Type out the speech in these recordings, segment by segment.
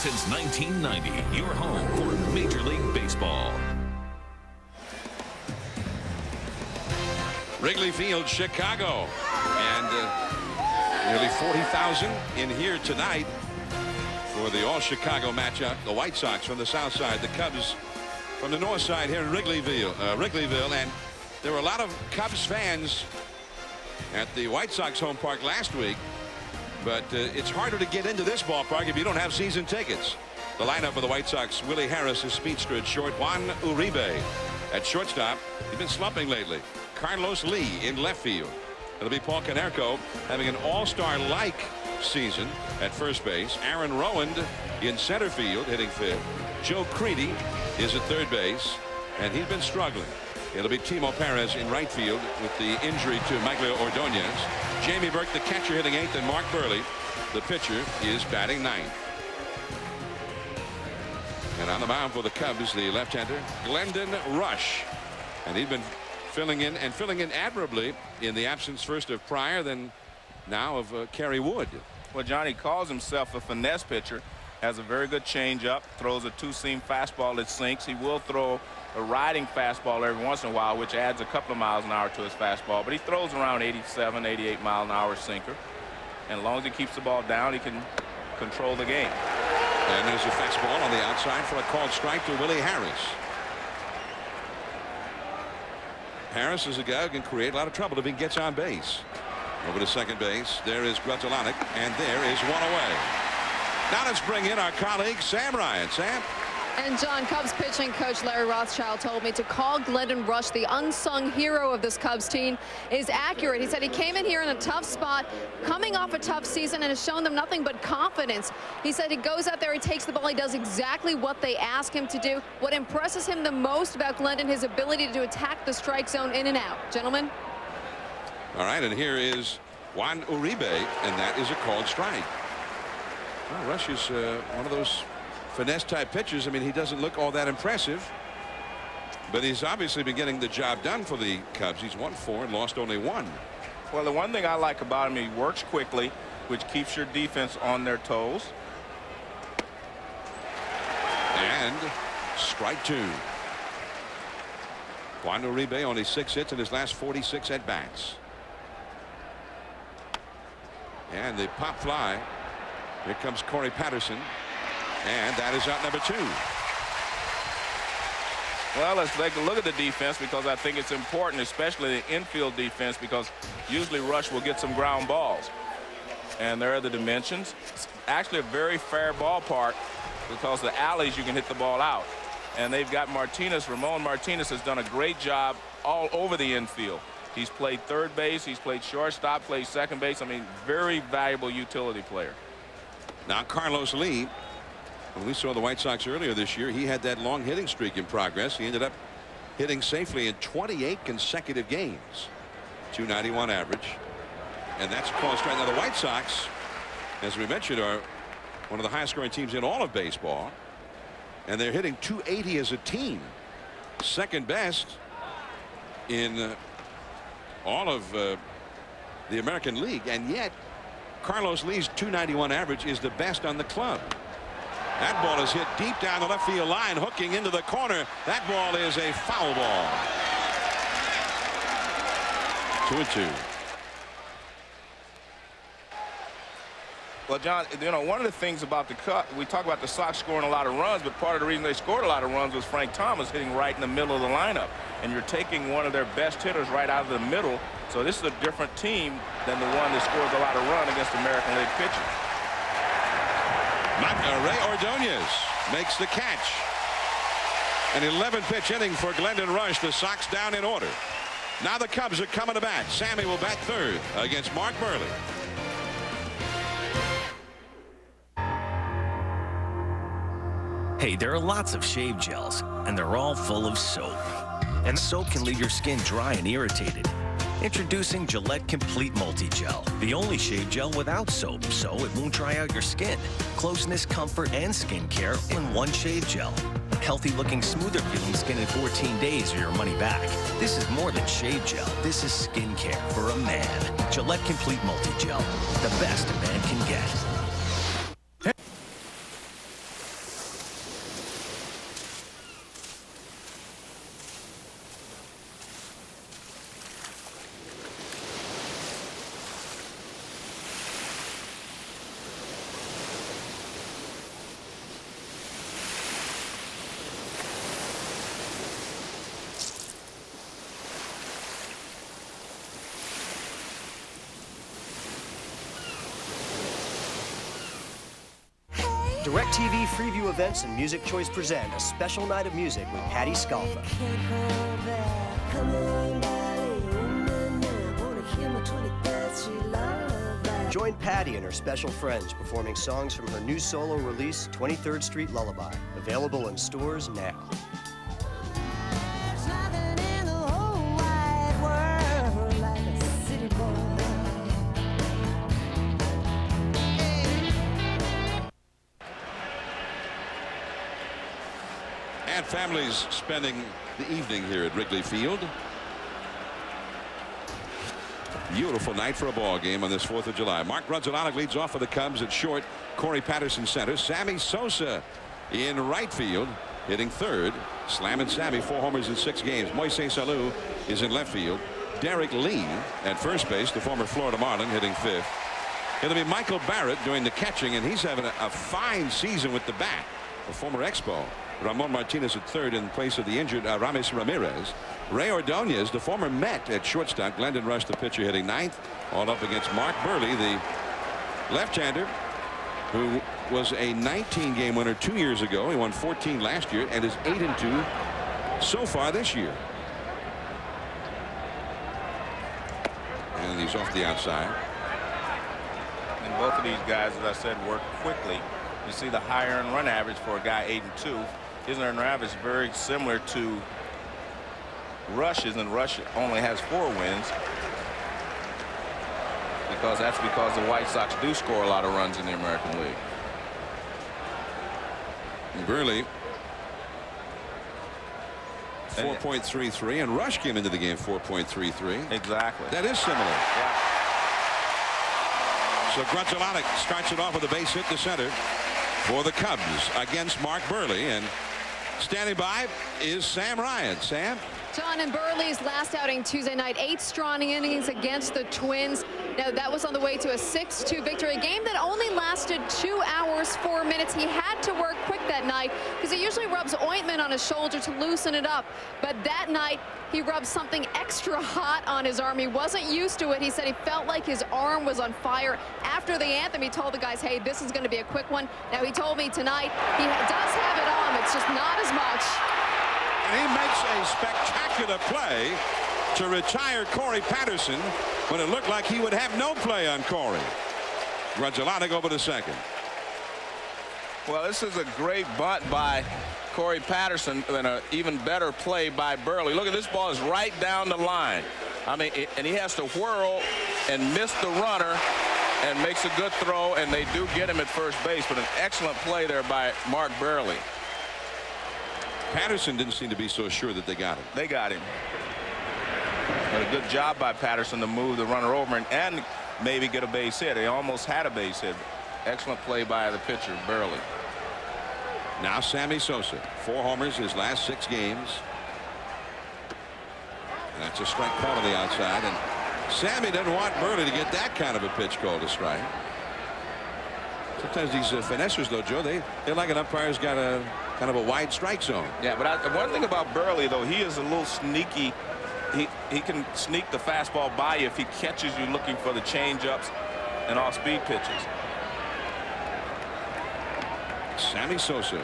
Since 1990, your home for Major League Baseball. Wrigley Field, Chicago. And nearly 40,000 in here tonight for the all-Chicago matchup. The White Sox from the south side, the Cubs from the north side here in Wrigleyville. And there were a lot of Cubs fans at the White Sox home park last week. But it's harder to get into this ballpark if you don't have season tickets. The lineup of the White Sox: Willie Harris, his speedster at short. Juan Uribe at shortstop. He's been slumping lately. Carlos Lee in left field. It'll be Paul Konerko having an all-star-like season at first base. Aaron Rowand in center field hitting fifth. Joe Creedy is at third base, and he's been struggling. It'll be Timo Perez in right field with the injury to Miguel Ordonez. Jamie Burke, the catcher, hitting eighth, and Mark Buehrle, the pitcher, is batting ninth. And on the mound for the Cubs, the left-hander, Glendon Rusch. And he's been filling in admirably in the absence first of Pryor, then now of Kerry Wood. Well, Johnny calls himself a finesse pitcher, has a very good changeup, throws a two-seam fastball that sinks. He will throw a riding fastball every once in a while, which adds a couple of miles an hour to his fastball, but he throws around 87, 88 mile an hour sinker. And as long as he keeps the ball down, he can control the game. And there's a fastball on the outside for a called strike to Willie Harris. Harris is a guy who can create a lot of trouble if he gets on base. Over to second base. There is Grudzielanek, and there is one away. Now let's bring in our colleague Sam Ryan. Sam. And John, Cubs pitching coach Larry Rothschild told me to call Glendon Rusch the unsung hero of this Cubs team is accurate. He said he came in here in a tough spot, coming off a tough season, and has shown them nothing but confidence. He said he goes out there, he takes the ball, he does exactly what they ask him to do. What impresses him the most about Glendon, his ability to attack the strike zone in and out. Gentlemen. All right, and here is Juan Uribe, and that is a called strike. Well, Rusch is one of those finesse type pitchers. I mean, he doesn't look all that impressive, but he's obviously been getting the job done for the Cubs. He's won 4 and lost only 1. Well, the one thing I like about him, he works quickly, which keeps your defense on their toes. And strike 2. Juan Uribe only 6 hits in his last 46 at bats. And the pop fly. Here comes Corey Patterson. And that is out number 2. Well, let's take a look at the defense, because I think it's important, especially the infield defense, because usually Rusch will get some ground balls. And there are the dimensions. It's actually a very fair ballpark, because the alleys you can hit the ball out. And they've got Martinez. Ramon Martinez has done a great job all over the infield. He's played third base, he's played shortstop, played second base. I mean, very valuable utility player. Now Carlos Lee. When we saw the White Sox earlier this year, he had that long hitting streak in progress. He ended up hitting safely in 28 consecutive games. 291 average. And that's a call strike. Now the White Sox, as we mentioned, are one of the highest scoring teams in all of baseball. And they're hitting 280 as a team. Second best in all of the American League. And yet Carlos Lee's 291 average is the best on the club. That ball is hit deep down the left field line, hooking into the corner. That ball is a foul ball. 2-2. Well, John, you know, one of the things about the cut, we talk about the Sox scoring a lot of runs, but part of the reason they scored a lot of runs was Frank Thomas hitting right in the middle of the lineup. And you're taking one of their best hitters right out of the middle. So this is a different team than the one that scores a lot of runs against American League pitchers. Ray Ordonez makes the catch. An 11-pitch inning for Glendon Rusch. The Sox down in order. Now the Cubs are coming to bat. Sammy will bat third against Mark Buehrle. Hey, there are lots of shave gels, and they're all full of soap. And soap can leave your skin dry and irritated. Introducing Gillette Complete Multi-Gel, the only shave gel without soap, so it won't dry out your skin. Closeness, comfort, and skincare in one shave gel. Healthy-looking, smoother-feeling skin in 14 days or your money back. This is more than shave gel. This is skincare for a man. Gillette Complete Multi-Gel, the best a man can get. DirecTV Freeview Events and Music Choice present a special night of music with Patti Scialfa. Join Patti and her special friends performing songs from her new solo release, 23rd Street Lullaby, available in stores now. And families spending the evening here at Wrigley Field. Beautiful night for a ball game on this 4th of July. Mark Grudzielanek leads off for the Cubs at short. Corey Patterson center. Sammy Sosa in right field, hitting third. Slam and Sammy, 4 homers in 6 games. Moises Alou is in left field. Derrek Lee at first base, the former Florida Marlin, hitting 5th. It'll be Michael Barrett doing the catching, and he's having a fine season with the bat. A former Expo. Ramon Martinez at third in place of the injured Aramis Ramirez. Ray Ordonez, the former Met, at shortstop. Glendon Rusch, the pitcher, hitting 9th. All up against Mark Buehrle, the left-hander, who was a 19-game winner 2 years ago. He won 14 last year and is 8-2 so far this year. And he's off the outside. And both of these guys, as I said, work quickly. You see the high earned run average for a guy 8-2. His earned run average is very similar to Rusch's, and Rusch only has 4 wins because the White Sox do score a lot of runs in the American League. Buehrle 4.33, and Rusch came into the game 4.33. Exactly. That is similar. Yeah. So Grudzielanek starts it off with a base hit to center for the Cubs against Mark Buehrle, and standing by is Sam Ryan. Sam? John, in Buehrle's last outing Tuesday night, 8 strong innings against the Twins. Now, that was on the way to a 6-2 victory, a game that only lasted 2 hours, 4 minutes. He had to work quick that night because he usually rubs ointment on his shoulder to loosen it up. But that night, he rubbed something extra hot on his arm. He wasn't used to it. He said he felt like his arm was on fire. After the anthem, he told the guys, hey, this is going to be a quick one. Now, he told me tonight he does have it on. It's just not as much. And he makes a spectacular play to retire Corey Patterson when it looked like he would have no play on Corey. Grudzielanek over to second. Well, this is a great bunt by Corey Patterson and an even better play by Buehrle. Look at this ball is right down the line. I mean, and he has to whirl and miss the runner and makes a good throw, and they do get him at first base, but an excellent play there by Mark Buehrle. Patterson didn't seem to be so sure that they got him. They got him. But a good job by Patterson to move the runner over and maybe get a base hit. He almost had a base hit. Excellent play by the pitcher, Buehrle. Now Sammy Sosa, 4 homers his last 6 games. And that's a strike call on the outside, and Sammy doesn't want Buehrle to get that kind of a pitch called a strike. Sometimes these finessers, though, Joe, they like an umpire's got a kind of a wide strike zone. Yeah, but one thing about Buehrle, though, he is a little sneaky. He can sneak the fastball by you if he catches you looking for the change-ups and off-speed pitches. Sammy Sosa,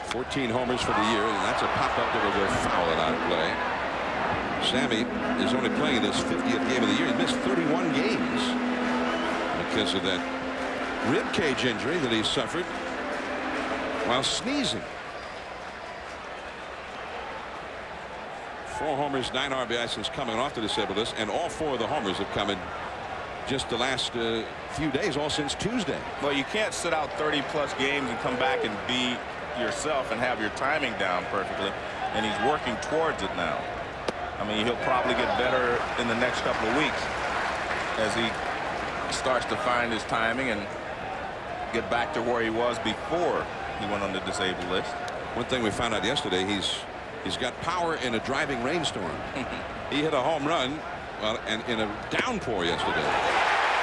14 homers for the year, and that's a pop-up that will go foul and out of play. Sammy is only playing this 50th game of the year. He missed 31 games because of that rib cage injury that he suffered while sneezing. 4 homers, 9 RBI since coming off the disabled list, and all 4 of the homers have come in just the last few days, all since Tuesday. Well, you can't sit out 30-plus games and come back and be yourself and have your timing down perfectly, and he's working towards it now. I mean, he'll probably get better in the next couple of weeks as he starts to find his timing and get back to where he was before he went on the disabled list. One thing we found out yesterday, he's got power in a driving rainstorm. He hit a home run and in a downpour yesterday.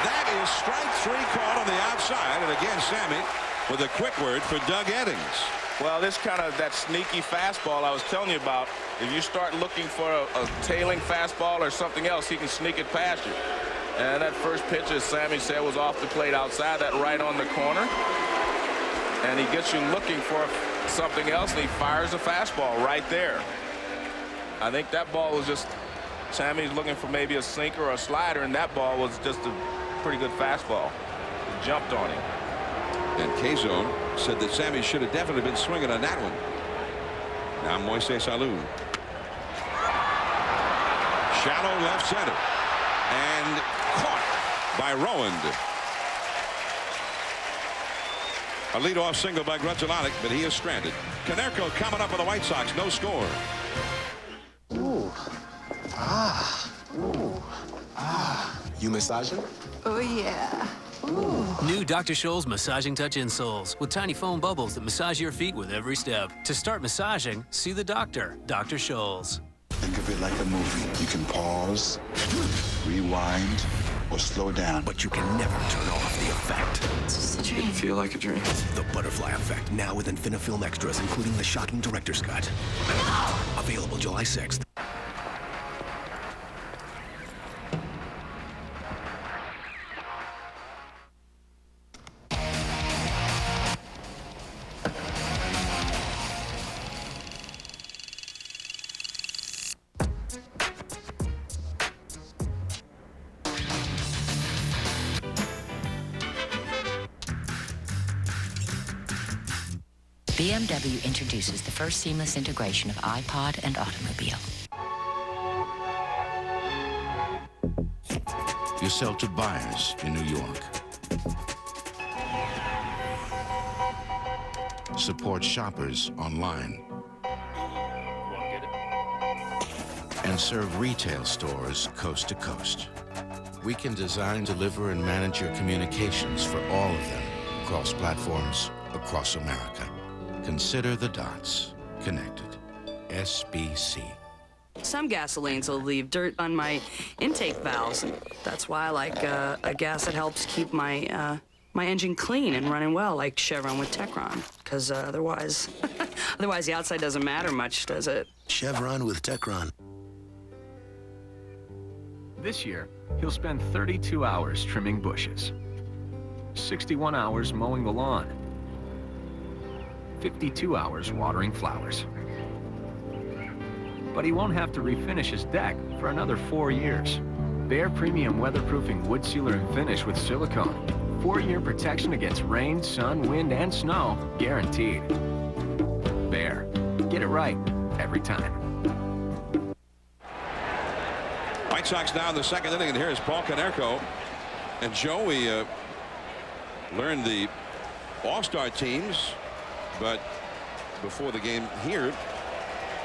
That is strike 3 called on the outside, and again Sammy with a quick word for Doug Eddings. Well, this kind of that sneaky fastball I was telling you about, if you start looking for a tailing fastball or something else, he can sneak it past you. And that first pitch, as Sammy said, was off the plate outside, that right on the corner. And he gets you looking for something else, and he fires a fastball right there. I think that ball was just, Sammy's looking for maybe a sinker or a slider, and that ball was just a pretty good fastball. It jumped on him. And K-Zone said that Sammy should have definitely been swinging on that one. Now Moises Alou. Shallow left center. And caught by Rowand. A leadoff single by Grudzelanic, but he is stranded. Konerko coming up with the White Sox. No score. Ooh. Ah. Ooh. Ah. You massaging? Oh, yeah. Ooh. New Dr. Scholl's Massaging Touch insoles with tiny foam bubbles that massage your feet with every step. To start massaging, see the doctor, Dr. Scholl's. Think of it like a movie. You can pause, rewind, or slow down. But you can never turn off the effect. It's just a dream. Didn't feel like a dream. The Butterfly Effect, now with Infinifilm extras, including the shocking director's cut. Available July 6th. BMW introduces the first seamless integration of iPod and automobile. You sell to buyers in New York. Support shoppers online. And serve retail stores coast to coast. We can design, deliver, and manage your communications for all of them across platforms across America. Consider the dots connected. SBC. Some gasolines will leave dirt on my intake valves. That's why I like a gas that helps keep my my engine clean and running well, like Chevron with Techron. Because otherwise the outside doesn't matter much, does it? Chevron with Techron. This year, he'll spend 32 hours trimming bushes, 61 hours mowing the lawn, 52 hours watering flowers. But he won't have to refinish his deck for another 4 years. Behr Premium Weatherproofing Wood Sealer and Finish with silicone. 4-year protection against rain, sun, wind, and snow, guaranteed. Behr. Get it right every time. White Sox now in the second inning, and here is Paul Konerko. And Joe, we learned the all-star teams, but before the game here,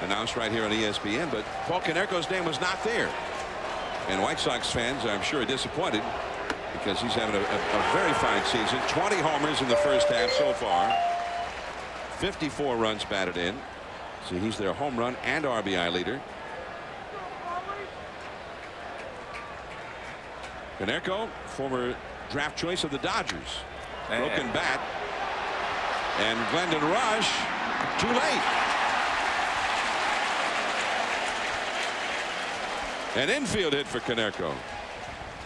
announced right here on ESPN, but Paul Konerko's name was not there. And White Sox fans, I'm sure, are disappointed because he's having a very fine season. 20 homers in the first half so far. 54 runs batted in. So he's their home run and RBI leader. Konerko, former draft choice of the Dodgers. Broken bat. And Glendon Rusch, too late. An infield hit for Konerko.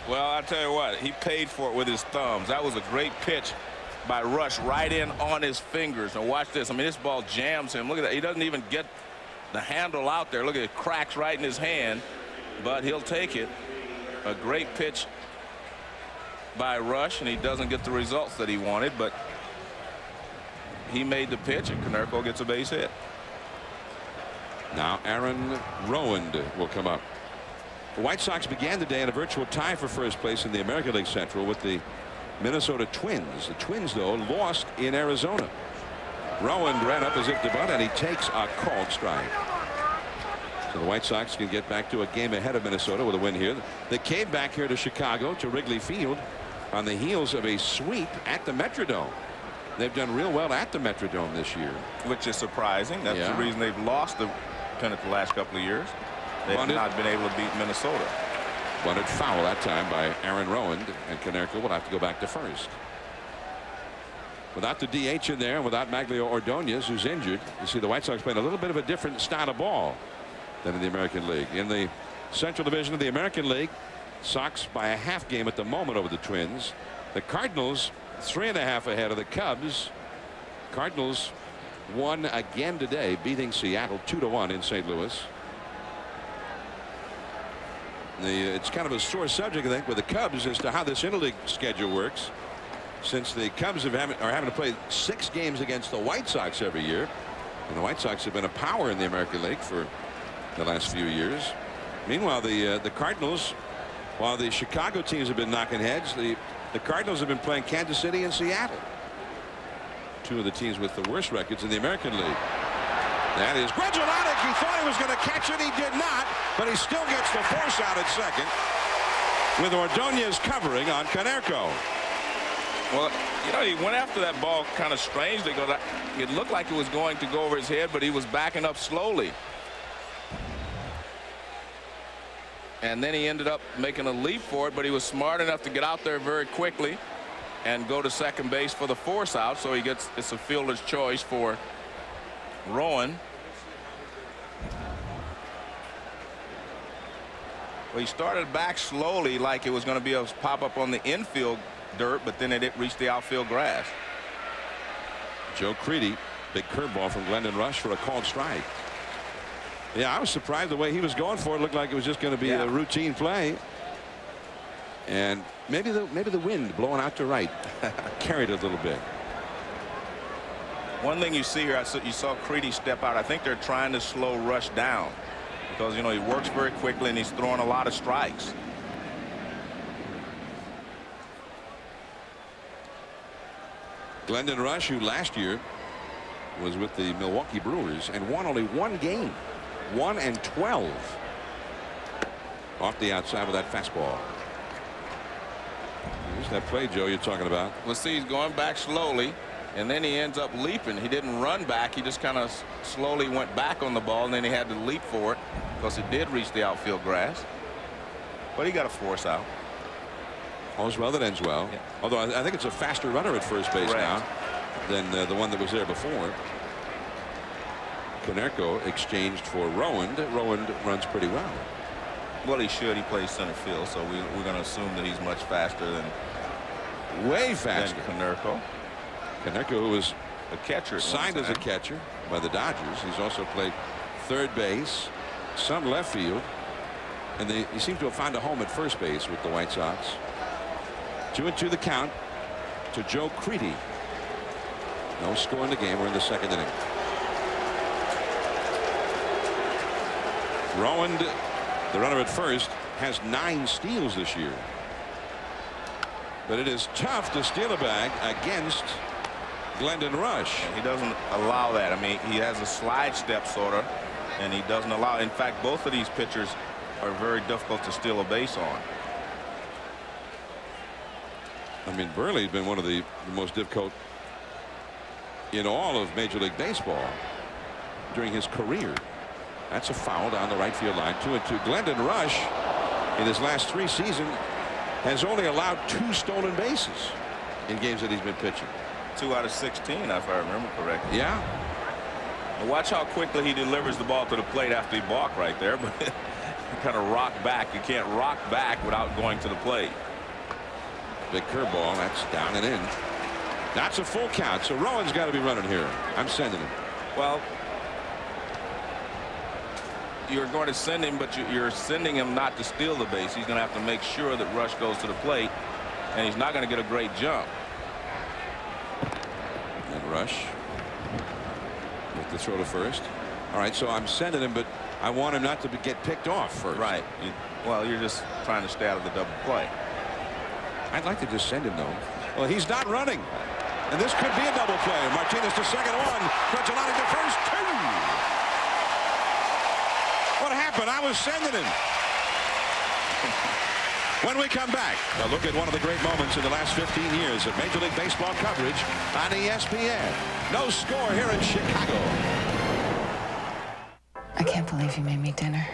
Well, I'll tell you what, he paid for it with his thumbs. That was a great pitch by Rusch, right in on his fingers. And watch this. I mean, this ball jams him. Look at that. He doesn't even get the handle out there. Look at it, cracks right in his hand, but he'll take it. A great pitch by Rusch, and he doesn't get the results that he wanted, but he made the pitch, and Konerko gets a base hit. Now Aaron Rowand will come up. The White Sox began the day in a virtual tie for first place in the American League Central with the Minnesota Twins. The Twins, though, lost in Arizona. Rowand ran up as if to bunt, and he takes a called strike. So the White Sox can get back to a game ahead of Minnesota with a win here. They came back here to Chicago, to Wrigley Field, on the heels of a sweep at the Metrodome. They've done real well at the Metrodome this year. Which is surprising. That's the reason they've lost the pennant the last couple of years. They've not been able to beat Minnesota. Bunted foul that time by Aaron Rowand, and Konerko will have to go back to first. Without the DH in there, and without Maglio Ordonez, who's injured, you see the White Sox playing a little bit of a different style of ball than in the American League. In the Central Division of the American League, Sox by a half game at the moment over the Twins. The Cardinals 3.5 ahead of the Cubs. Cardinals won again today, beating Seattle 2-1 in St. Louis. It's kind of a sore subject, I think, with the Cubs as to how this interleague schedule works, since the Cubs are having to play 6 games against the White Sox every year, and the White Sox have been a power in the American League for the last few years. Meanwhile, the Cardinals, while the Chicago teams have been knocking heads, the Cardinals have been playing Kansas City and Seattle, 2 of the teams with the worst records in the American League. That is Glendon. He thought he was going to catch it. He did not, but he still gets the force out at second with Ordonez covering on Konerko. Well, you know, he went after that ball kind of strangely. It looked like it was going to go over his head, but he was backing up slowly. And then he ended up making a leap for it, but he was smart enough to get out there very quickly and go to second base for the force out. So it's a fielder's choice for Rowan. Well, he started back slowly like it was going to be a pop up on the infield dirt, but then it reached the outfield grass. Joe Creedy, big curveball from Glendon Rusch for a called strike. Yeah, I was surprised the way he was going for it. Looked like it was just going to be a routine play. And maybe the wind blowing out to right carried it a little bit. One thing you see here, you saw Creedy step out. I think they're trying to slow Rusch down because, you know, he works very quickly and he's throwing a lot of strikes. Glendon Rusch, who last year was with the Milwaukee Brewers and won only 1 game, 1-12 off the outside with that fastball. Here's that play, Joe, you're talking about. Well, see, he's going back slowly, and then he ends up leaping. He didn't run back. He just kind of slowly went back on the ball, and then he had to leap for it because it did reach the outfield grass. But he got a force out. All's well that ends well. Yeah. Although I think it's a faster runner at first base now than the one that was there before. Konerko exchanged for Rowan. Rowan runs pretty well. Well, he should. He plays center field, so we're going to assume that he's much faster than way faster than Konerko. Konerko, who was a catcher, signed as a catcher by the Dodgers. He's also played third base, some left field, and he seemed to have found a home at first base with the White Sox. 2-2 the count to Joe Creedy. No score in the game. We're in the second inning. Rowan, the runner at first, has 9 steals this year. But it is tough to steal a bag against Glendon Rusch. He doesn't allow that. I mean, he has a slide step sort of, and he doesn't allow. In fact, both of these pitchers are very difficult to steal a base on. I mean, Buehrle has been one of the most difficult in all of Major League Baseball during his career. That's a foul down the right field line. 2-2. Glendon Rusch in his last 3 seasons has only allowed 2 stolen bases in games that he's been pitching. 2 out of 16, if I remember correctly. Yeah. Now watch how quickly he delivers the ball to the plate after he balked right there, but you kind of rock back. You can't rock back without going to the plate. Big curveball. That's down and in. That's a full count. So Rowan's got to be running here. I'm sending him. Well, you're going to send him, but you're sending him not to steal the base. He's going to have to make sure that Rusch goes to the plate, and he's not going to get a great jump. And Rusch with the throw to first. All right, so I'm sending him, but I want him not to get picked off first. Right. Well, you're just trying to stay out of the double play. I'd like to just send him, though. Well, he's not running. And this could be a double play. Martinez to second, 1. Crutchelati to first, 2. What happened? I was sending him. When we come back, a look at one of the great moments in the last 15 years of Major League Baseball coverage on ESPN. No score here in Chicago. I can't believe you made me dinner.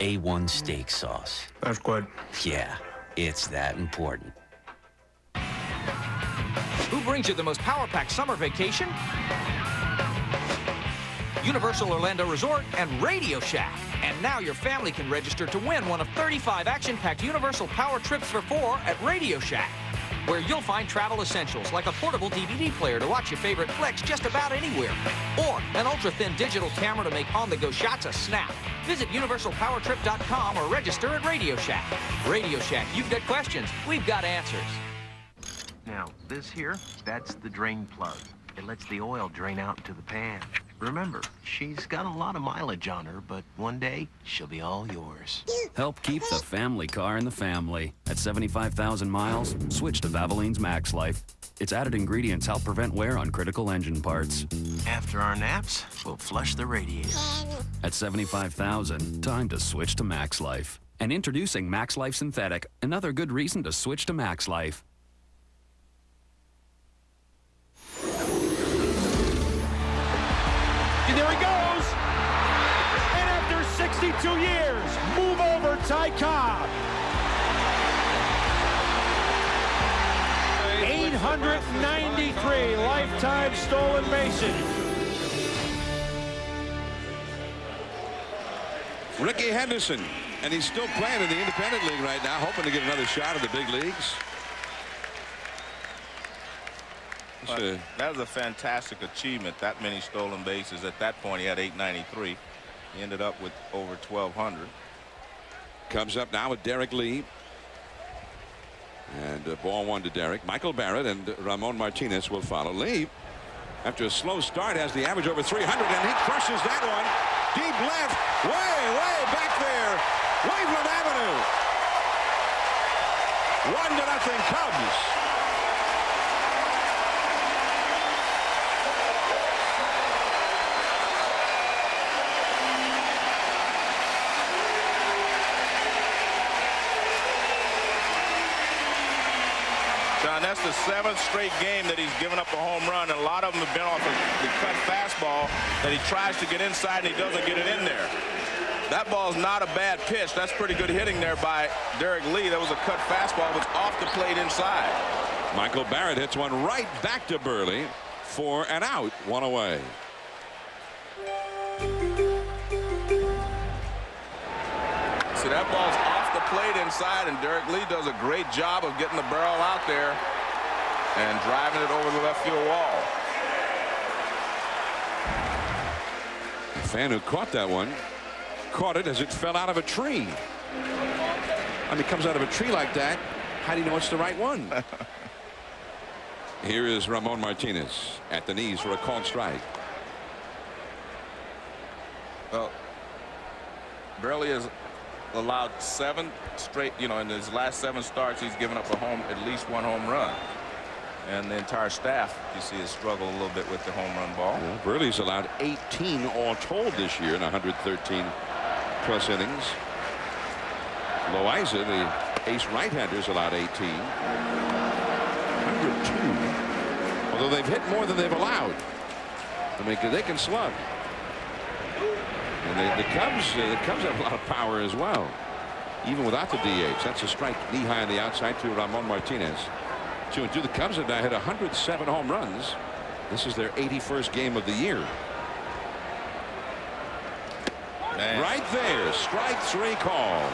A1 steak sauce. That's good. Yeah, it's that important. Who brings you the most power-packed summer vacation? Universal Orlando Resort and RadioShack. And now your family can register to win one of 35 action-packed Universal Power Trips for 4 at RadioShack, where you'll find travel essentials like a portable DVD player to watch your favorite flicks just about anywhere, or an ultra-thin digital camera to make on-the-go shots a snap. Visit universalpowertrip.com or register at RadioShack. RadioShack, you've got questions, we've got answers. Now, this here, that's the drain plug. It lets the oil drain out into the pan. Remember, she's got a lot of mileage on her, but one day, she'll be all yours. Help keep the family car in the family. At 75,000 miles, switch to Valvoline's Max Life. Its added ingredients help prevent wear on critical engine parts. After our naps, we'll flush the radiator. At 75,000, time to switch to Max Life. And introducing Max Life Synthetic, another good reason to switch to Max Life. And there he goes. And after 62 years, move over Ty Cobb. 893 lifetime stolen bases. Ricky Henderson, and he's still playing in the independent league right now, hoping to get another shot at the big leagues. That was a fantastic achievement, that many stolen bases. At that point, he had 893. He ended up with over 1,200. Comes up now with Derrek Lee. And ball one to Derrek. Michael Barrett and Ramon Martinez will follow. Lee, after a slow start, has the average over 300, and he crushes that one. Deep left, way back there. Waveland Avenue. 1-0 Cubs. John, that's the 7th straight game that he's given up a home run, and a lot of them have been off the cut fastball that he tries to get inside and he doesn't get it in there. That ball's not a bad pitch. That's pretty good hitting there by Derrek Lee. That was a cut fastball. It was off the plate inside. Michael Barrett hits one right back to Buehrle for an out, one away. See, that ball's off the plate inside, and Derrek Lee does a great job of getting the barrel out there and driving it over the left field wall. The fan who caught that one caught it as it fell out of a tree. I mean, it comes out of a tree like that. How do you know it's the right one? Here is Ramon Martinez at the knees for a called strike. Well, Buehrle has allowed 7 straight, in his last 7 starts, he's given up at least 1 home run. And the entire staff, you see, has struggled a little bit with the home run ball. Yeah, Buehrle's allowed 18 all told this year in 113 plus innings. Loaiza, the ace right-hander, is allowed 18. 102. Although they've hit more than they've allowed. I mean, they can slug. And the Cubs have a lot of power as well, even without the DH. That's a strike knee high on the outside to Ramon Martinez. 2-2. The Cubs have now hit 107 home runs. This is their 81st game of the year. Man. Right there, strike 3 call.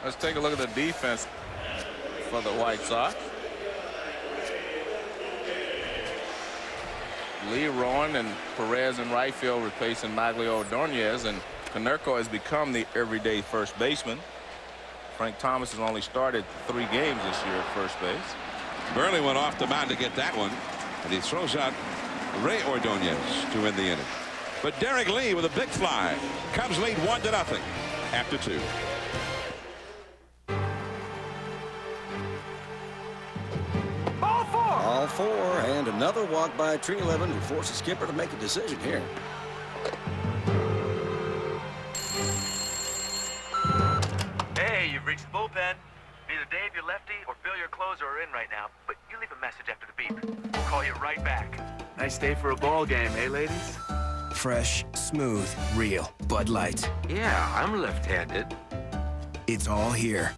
Let's take a look at the defense for the White Sox. Lee, Rowan, and Perez in right field replacing Maglio Ordonez, and Konerko has become the everyday first baseman. Frank Thomas has only started 3 games this year at first base. Buehrle went off the mound to get that one, and he throws out Ray Ordonez to win the inning. But Derrek Lee with a big fly. Cubs lead 1-0 after 2. All 4, and another walk by Tree 11 to force the skipper to make a decision here. Hey, you've reached the bullpen. Either Dave, your lefty, or Phil, your closer are in right now, but you leave a message after the beep. We'll call you right back. Nice day for a ball game, eh, ladies? Fresh, smooth, real Bud Light. Yeah, I'm left-handed. It's all here.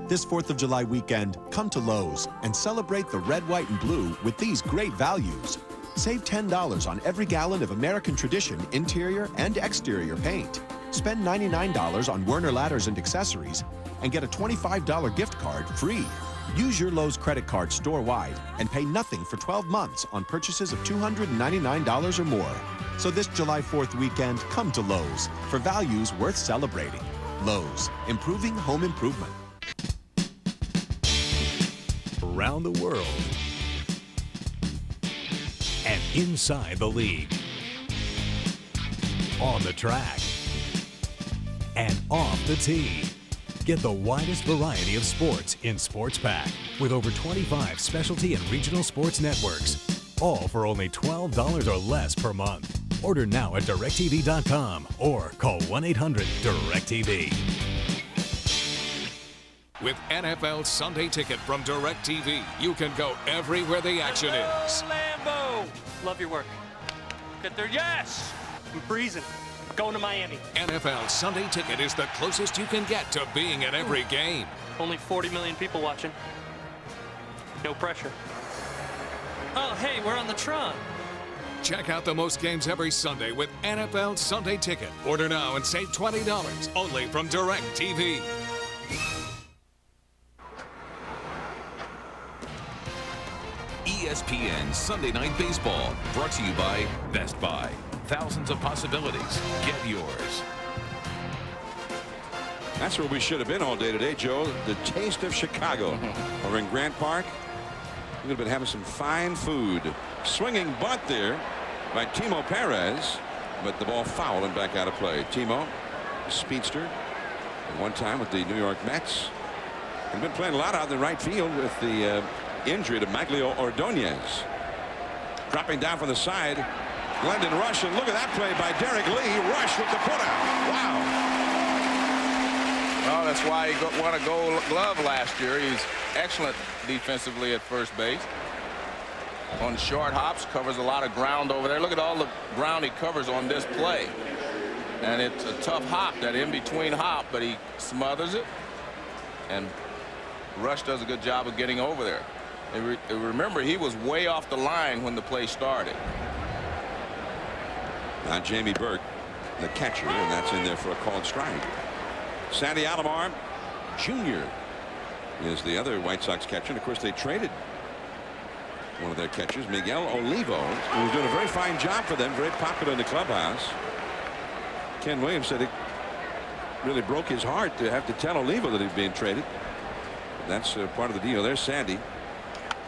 This 4th of July weekend, come to Lowe's and celebrate the red, white, and blue with these great values. Save $10 on every gallon of American Tradition interior and exterior paint. Spend $99 on Werner ladders and accessories and get a $25 gift card free. Use your Lowe's credit card store-wide and pay nothing for 12 months on purchases of $299 or more. So this July 4th weekend, come to Lowe's for values worth celebrating. Lowe's, improving home improvement. Around the world and inside the league, on the track and off the tee. Get the widest variety of sports in Sports Pack with over 25 specialty and regional sports networks, all for only $12 or less per month. Order now at DirecTV.com or call 1-800-DirecTV. With NFL Sunday Ticket from DirecTV, you can go everywhere the action is. Lambeau! Love your work. Get there, yes! I'm freezing. Going to Miami. NFL Sunday Ticket is the closest you can get to being at every game. Only 40 million people watching. No pressure. Oh, hey, we're on the Tron. Check out the most games every Sunday with NFL Sunday Ticket. Order now and save $20 only from DirecTV. ESPN Sunday Night Baseball, brought to you by Best Buy. Thousands of possibilities. Get yours. That's where we should have been all day today, Joe. The taste of Chicago. Over in Grant Park. We would have been having some fine food. Swinging bunt there by Timo Perez, but the ball fouled and back out of play. Timo, speedster, at one time with the New York Mets. He's been playing a lot out in the right field with the injury to Maglio Ordonez. Dropping down from the side, Glendon Rusch, and look at that play by Derrek Lee. Rusch with the putout. Wow. Well, that's why he won a Gold Glove last year. He's excellent defensively at first base. On short hops, covers a lot of ground over there. Look at all the ground he covers on this play. And it's a tough hop, that in-between hop, but he smothers it. And Rusch does a good job of getting over there. Remember, he was way off the line when the play started. Now Jamie Burke, the catcher, and that's in there for a called strike. Sandy Alomar Jr. is the other White Sox catcher. And of course, they traded one of their catchers, Miguel Olivo, who was doing a very fine job for them, very popular in the clubhouse. Ken Williams said it really broke his heart to have to tell Olivo that he's being traded. That's part of the deal. There's Sandy.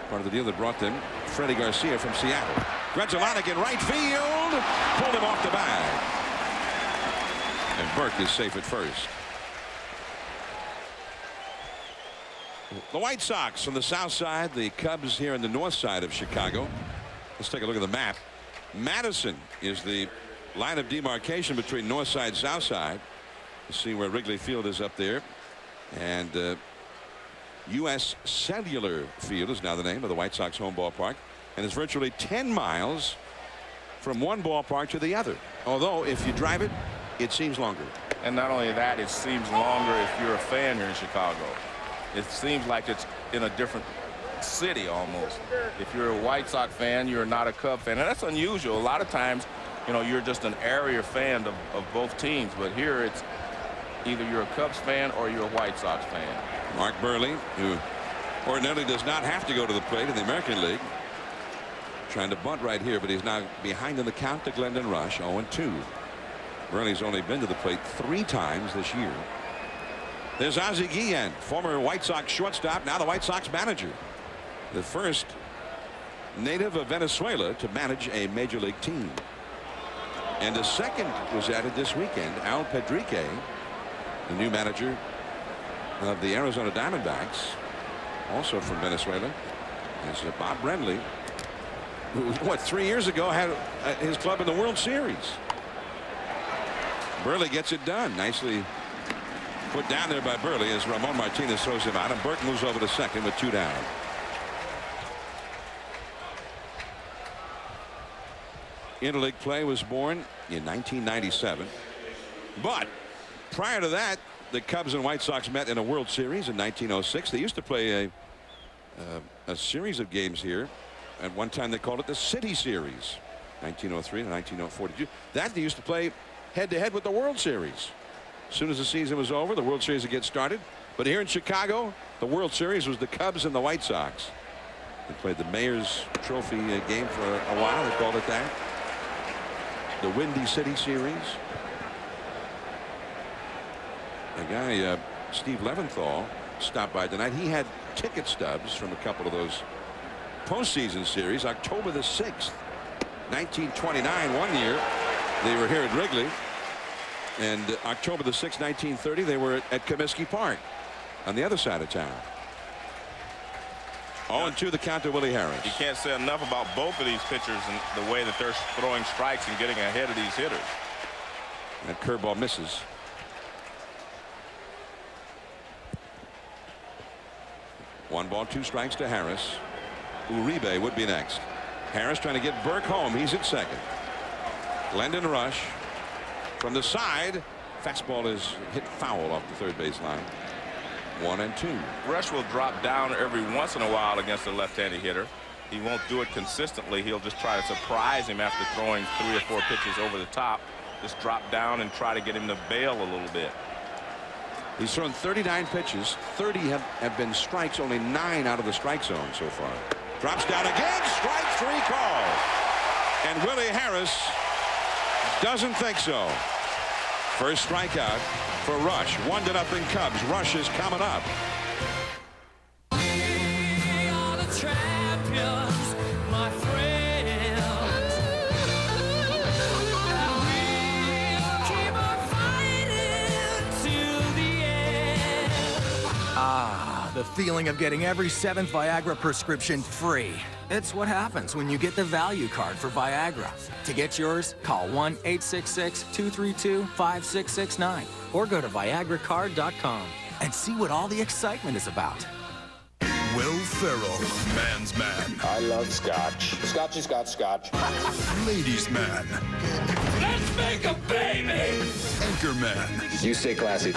Part of the deal that brought them Freddie Garcia from Seattle. Grzelcyk in right field. Pulled him off the bag. And Burke is safe at first. The White Sox from the south side, the Cubs here in the north side of Chicago. Let's take a look at the map. Madison is the line of demarcation between north side, south side. You see where Wrigley Field is up there. And U.S. Cellular Field is now the name of the White Sox home ballpark. And it's virtually 10 miles from one ballpark to the other. Although, if you drive it, it seems longer. And not only that, it seems longer if you're a fan here in Chicago. It seems like it's in a different city almost. If you're a White Sox fan, you're not a Cub fan. And that's unusual. A lot of times, you know, you're just an area fan of both teams. But here it's either you're a Cubs fan or you're a White Sox fan. Mark Buehrle, who ordinarily does not have to go to the plate in the American League. Trying to bunt right here, but he's now behind in the count to Glendon Rusch, 0-2. Buehrle's only been to the plate 3 times this year. There's Ozzie Guillen, former White Sox shortstop, now the White Sox manager. The first native of Venezuela to manage a major league team. And the second was added this weekend, Al Pedrique, the new manager of the Arizona Diamondbacks, also from Venezuela. Is Bob Brenly, who 3 years ago had his club in the World Series. Buehrle gets it done. Nicely put down there by Buehrle as Ramon Martinez throws him out, and Burke moves over to second with 2 down. interleague play was born in 1997. But prior to that, the Cubs and White Sox met in a World Series in 1906. They used to play a series of games here. At one time, they called it the City Series, 1903 to 1942. That they used to play head-to-head with the World Series. As soon as the season was over, the World Series would get started. But here in Chicago, the World Series was the Cubs and the White Sox. They played the Mayor's Trophy game for a while. They called it that. The Windy City Series. A guy, Steve Leventhal, stopped by tonight. He had ticket stubs from a couple of those postseason series. October the 6th, 1929, one year, they were here at Wrigley. And October the 6th, 1930, they were at Comiskey Park on the other side of town. 0-2 the count to Willie Harris. You can't say enough about both of these pitchers and the way that they're throwing strikes and getting ahead of these hitters. That curveball misses. One ball, two strikes to Harris. Uribe would be next. Harris trying to get Burke home. He's at second. Glendon Rusch from the side. Fastball is hit foul off the third base line. 1-2. Rusch will drop down every once in a while against a left-handed hitter. He won't do it consistently. He'll just try to surprise him after throwing 3 or 4 pitches over the top. Just drop down and try to get him to bail a little bit. He's thrown 39 pitches. 30 have been strikes. Only 9 out of the strike zone so far. Drops down again. Strike 3 call. And Willie Harris doesn't think so. First strikeout for Rusch. 1-0 Cubs. Rusch is coming up. We are the champions, my friends. We'll keep on fighting till the end. Ah, the feeling of getting every 7th Viagra prescription free. It's what happens when you get the value card for Viagra. To get yours, call 1-866-232-5669 or go to ViagraCard.com and see what all the excitement is about. Will Ferrell, man's man. I love scotch. Scotchy, scotch, scotch. Ladies' man. Let's make a baby. Anchor man. You stay classy.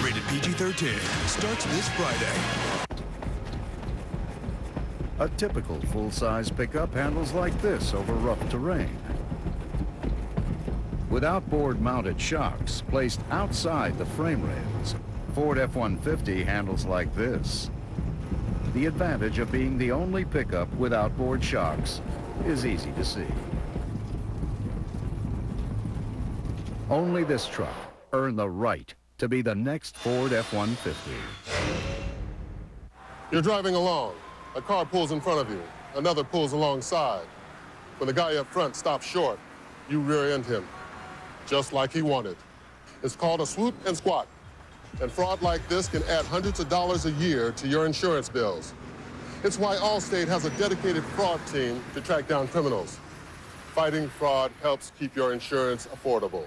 Rated PG-13. Starts this Friday. A typical full-size pickup handles like this over rough terrain. With outboard-mounted shocks placed outside the frame rails, Ford F-150 handles like this. The advantage of being the only pickup with outboard shocks is easy to see. Only this truck earned the right to be the next Ford F-150. You're driving along. A car pulls in front of you. Another pulls alongside. When the guy up front stops short, you rear-end him, just like he wanted. It's called a swoop and squat. And fraud like this can add hundreds of dollars a year to your insurance bills. It's why Allstate has a dedicated fraud team to track down criminals. Fighting fraud helps keep your insurance affordable.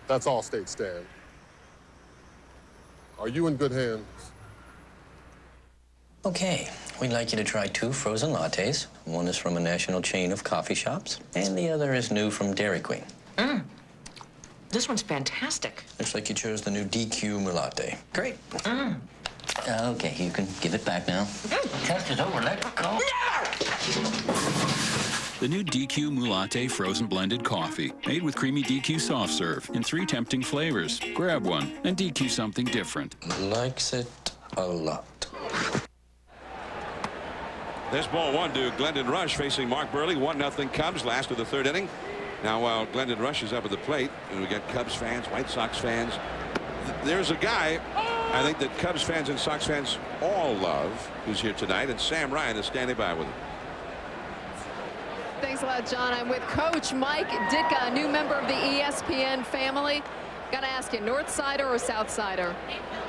That's Allstate, Stan. Are you in good hands? Okay, we'd like you to try 2 frozen lattes. One is from a national chain of coffee shops, and the other is new from Dairy Queen. This one's fantastic. Looks like you chose the new DQ Latte. Great. Okay, you can give it back now. Test is over. Let go. The new DQ Mulate frozen blended coffee, made with creamy DQ soft serve in 3 tempting flavors. Grab one and DQ something different. Likes it a lot. This ball 1 to Glendon Rusch facing Mark Buehrle. 1-0 Cubs, last of the 3rd inning. Now while Glendon Rusch is up at the plate, and we got Cubs fans, White Sox fans, there's a guy I think that Cubs fans and Sox fans all love who's here tonight, and Sam Ryan is standing by with him. Thanks a lot, John. I'm with Coach Mike Ditka, a new member of the ESPN family. Got to ask you, North Sider or South Sider?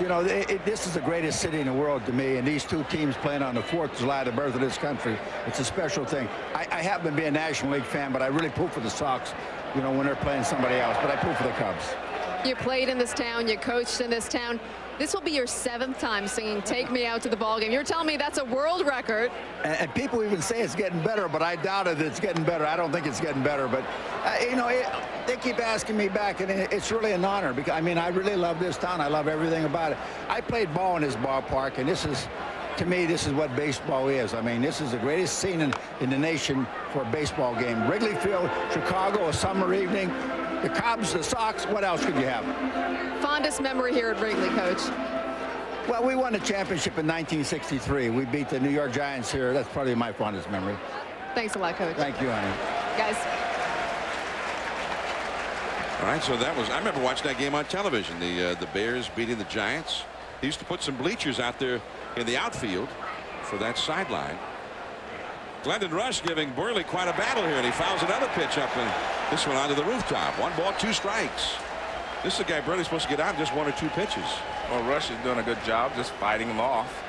You know, this is the greatest city in the world to me, and these 2 teams playing on the 4th of July, the birth of this country, it's a special thing. I happen to be a National League fan, but I really pull for the Sox, you know, when they're playing somebody else, but I pull for the Cubs. You played in this town. You coached in this town. This will be your 7th time singing "Take Me Out to the Ball Game." You're telling me that's a world record. And people even say it's getting better, but I doubt it. It's getting better. I don't think it's getting better. But, they keep asking me back, and it's really an honor. Because, I mean, I really love this town. I love everything about it. I played ball in this ballpark, and this is, to me, this is what baseball is. I mean, this is the greatest scene in the nation for a baseball game. Wrigley Field, Chicago, a summer evening. The Cubs, the Sox, what else could you have? Fondest memory here at Wrigley, Coach? Well, we won the championship in 1963. We beat the New York Giants here. That's probably my fondest memory. Thanks a lot, Coach. Thank you, honey. Guys. All right, so that was, I remember watching that game on television, the Bears beating the Giants. He used to put some bleachers out there in the outfield for that sideline. Glendon Rusch giving Buehrle quite a battle here, and he fouls another pitch up, and this one onto the rooftop. 1 ball, 2 strikes. This is a guy Buehrle's supposed to get out in just 1 or 2 pitches. Well, Rusch is doing a good job just fighting him off.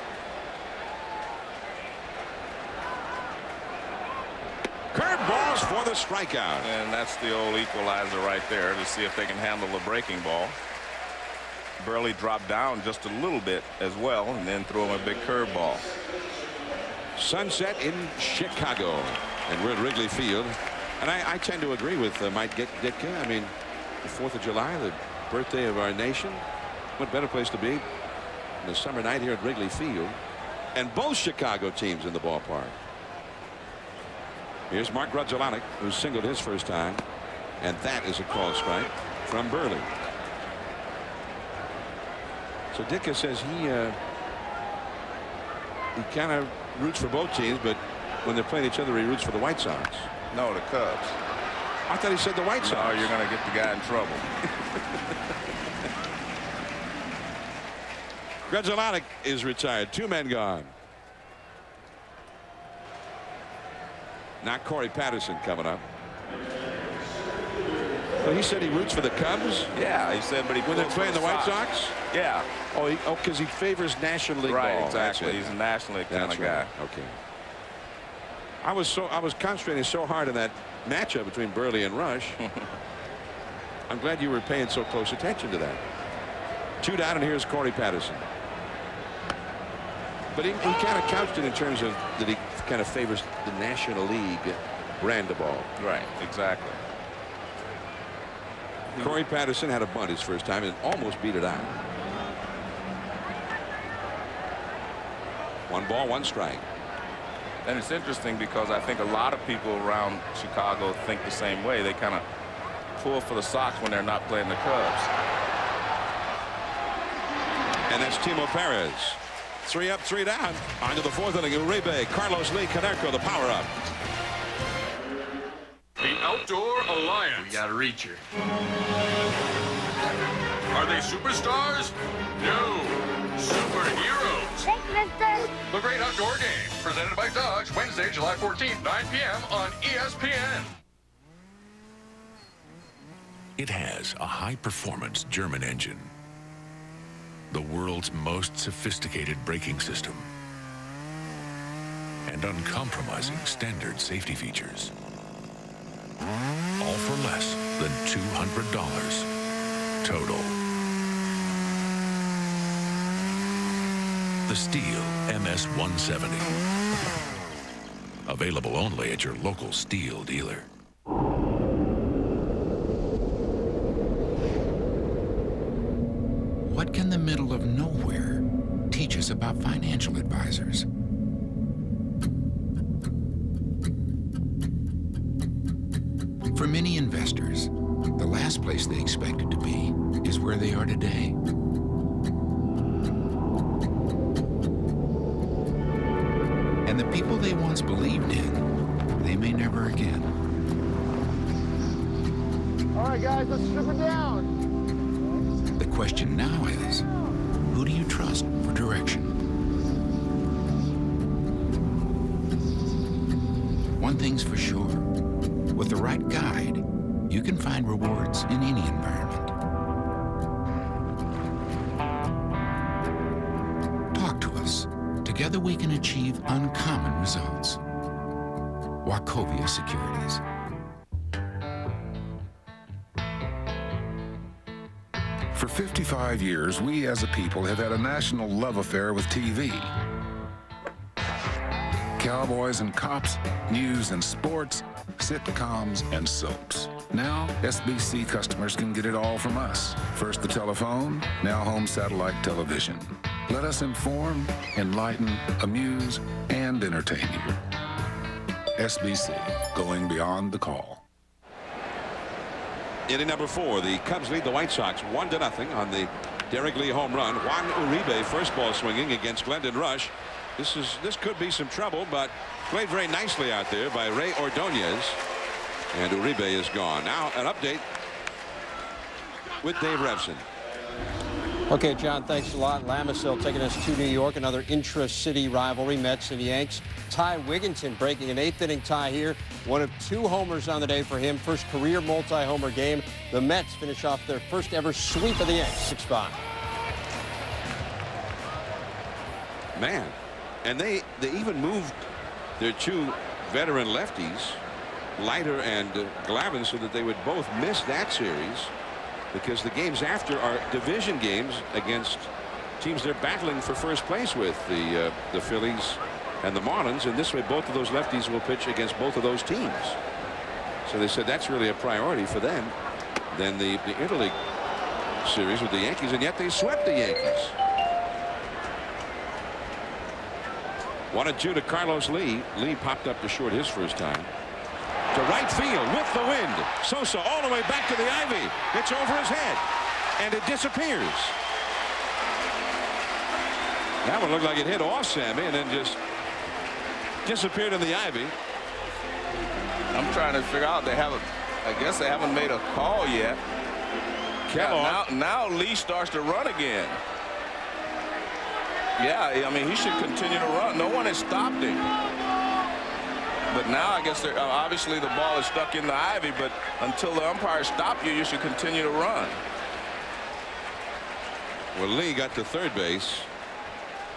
Curveballs for the strikeout. And that's the old equalizer right there to see if they can handle the breaking ball. Buehrle dropped down just a little bit as well, and then threw him a big curveball. Sunset in Chicago, and we're at Wrigley Field, and I tend to agree with Mike Ditka. I mean, the 4th of July, the birthday of our nation. What better place to be than a summer night here at Wrigley Field, and both Chicago teams in the ballpark. Here's Mark Grudzielanek, who singled his first time, and that is a called strike from Buehrle. So Ditka says he kind of roots for both teams, but when they're playing each other, he roots for the White Sox. No, the Cubs. I thought he said the White Sox. No, you're going to get the guy in trouble. Grudzielanek is retired. 2 men gone. Now Corey Patterson coming up. So he said he roots for the Cubs? Yeah, he said, but when they're playing the White Sox? Yeah. Oh, because he favors National League right, ball. Exactly. He's a National League kind of guy. Okay. I was concentrating so hard on that matchup between Buehrle and Rusch. I'm glad you were paying so close attention to that. 2 down, and here's Corey Patterson. But he kind of couched it in terms of that he kind of favors the National League brand of ball. Right, exactly. Corey Patterson had a bunt his first time and almost beat it out. 1 ball, 1 strike. And it's interesting because I think a lot of people around Chicago think the same way. They kind of pull for the Sox when they're not playing the Cubs. And that's Timo Perez. 3 up, 3 down. On to the 4th inning. Uribe, Carlos Lee, Canerco, the power up. The Outdoor Alliance. We got a reacher. Are they superstars? No. Superheroes. Thanks, mister. The Great Outdoor Game, presented by Dodge, Wednesday, July 14th, 9 p.m. on ESPN. It has a high-performance German engine, the world's most sophisticated braking system, and uncompromising standard safety features. All for less than $200 total. The Steel MS-170. Available only at your local Steel dealer. What can the middle of nowhere teach us about financial advisors? For many investors, the last place they expected to be is where they are today. And the people they once believed in, they may never again. All right, guys, let's strip it down. The question now is, who do you trust for direction? One thing's for sure, with the right guide, you can find rewards in any environment. Talk to us. Together we can achieve uncommon results. Wachovia Securities. For 55 years, we as a people have had a national love affair with TV. Cowboys and cops, news and sports, sitcoms and soaps. Now, SBC customers can get it all from us. First the telephone, now home satellite television. Let us inform, enlighten, amuse, and entertain you. SBC, going beyond the call. Inning number 4, the Cubs lead the White Sox 1-0 on the Derrek Lee home run. Juan Uribe first ball swinging against Glendon Rusch. This could be some trouble, but played very nicely out there by Ray Ordonez. And Uribe is gone. Now an update with Dave Revson. Okay, John, thanks a lot. Lamisil taking us to New York, another intra-city rivalry, Mets and the Yanks. Ty Wigginton breaking an 8th-inning tie here. One of 2 homers on the day for him. First career multi-homer game. The Mets finish off their first ever sweep of the Yanks, 6-5. Man, and they even moved their 2 veteran lefties, Leiter and Glavin, so that they would both miss that series, because the games after are division games against teams they're battling for first place with, the Phillies and the Marlins, and this way both of those lefties will pitch against both of those teams. So they said that's really a priority for them. Then the interleague series with the Yankees, and yet they swept the Yankees. 1-2 to Carlos Lee. Lee popped up to short his first time. To right field with the wind. Sosa all the way back to the ivy. It's over his head, and it disappears. That one looked like it hit off Sammy and then just disappeared in the ivy. I'm trying to figure out, I guess they haven't made a call yet. Now Lee starts to run again. Yeah, I mean, he should continue to run. No one has stopped him. But now I guess obviously the ball is stuck in the ivy, but until the umpire stops you, you should continue to run. Well, Lee got to third base,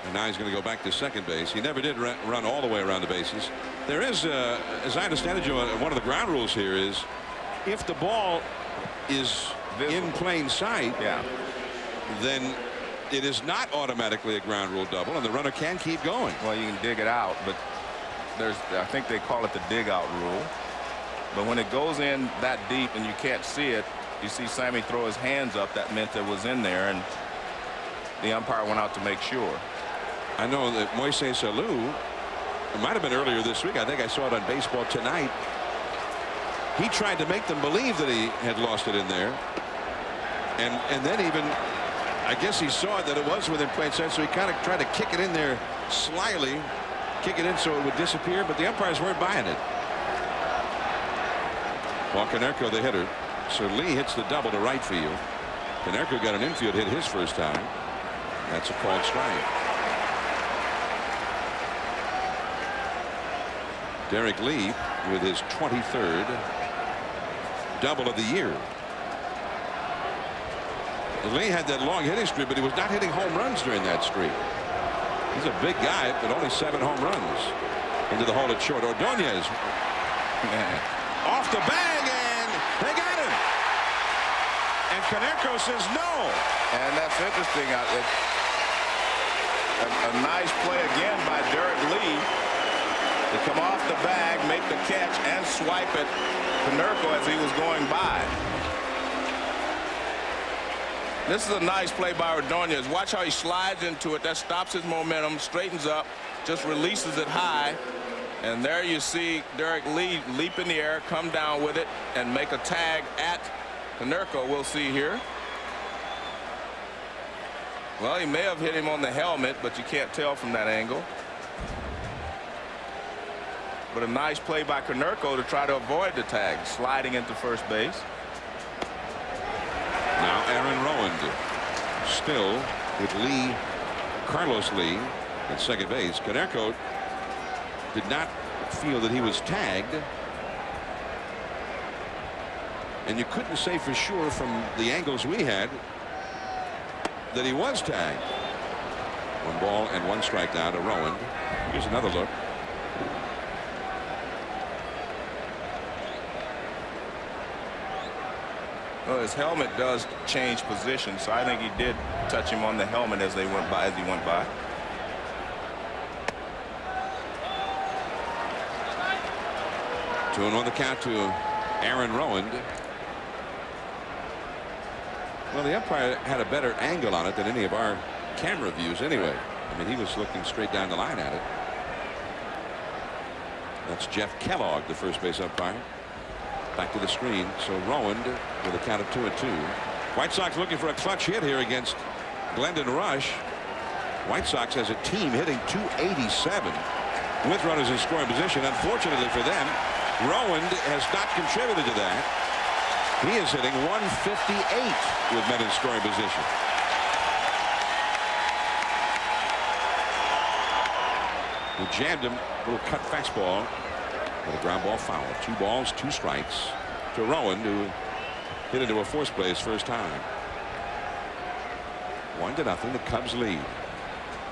and now he's going to go back to second base. He never did run all the way around the bases. There is, as I understand it, Joe, one of the ground rules here is if the ball is in plain sight, then it is not automatically a ground rule double, and the runner can keep going. Well, you can dig it out, but I think they call it the dig out rule. But when it goes in that deep and you can't see it, you see Sammy throw his hands up, that meant it was in there, and the umpire went out to make sure. I know that Moises Alou, it might have been earlier this week, I think I saw it on Baseball Tonight, he tried to make them believe that he had lost it in there, and then even I guess he saw it that it was within plain sight, so he kind of tried to kick it in there slyly, kick it in so it would disappear, but the umpires weren't buying it. Well, Konerko, the hitter, so Lee hits the double to right field. Konerko got an infield hit his first time. That's a called strike. Derrek Lee with his 23rd double of the year. Lee had that long hitting streak, but he was not hitting home runs during that streak. He's a big guy, but only 7 home runs. Into the hole at short. Ordonez off the bag, and they got him. And Konerko says no. And that's interesting. A nice play again by Derrek Lee to come off the bag, make the catch, and swipe at Konerko as he was going by. This is a nice play by Ordonez. Watch how he slides into it. That stops his momentum, straightens up, just releases it high. And there you see Derrek Lee leap in the air, come down with it, and make a tag at Konerko. We'll see here. Well, he may have hit him on the helmet, but you can't tell from that angle. But a nice play by Konerko to try to avoid the tag, sliding into first base. Now Aaron Rowand still with Lee, Carlos Lee at second base. Konerko did not feel that he was tagged, and you couldn't say for sure from the angles we had that he was tagged. 1 ball and 1 strike now to Rowand. Here's another look. Well, his helmet does change position, so I think he did touch him on the helmet as he went by. 2-1 the count to Aaron Rowand. Well, the umpire had a better angle on it than any of our camera views anyway. I mean, he was looking straight down the line at it. That's Jeff Kellogg, the first base umpire. Back to the screen. So Rowand with a count of 2-2. White Sox looking for a clutch hit here against Glendon Rusch. White Sox as a team hitting .287 with runners in scoring position. Unfortunately for them, Rowand has not contributed to that. He is hitting .158 with men in scoring position. He jammed him, a little cut fastball, with a ground ball foul. 2 balls, 2 strikes to Rowand, who hit into a fourth place first time. 1-0. The Cubs lead.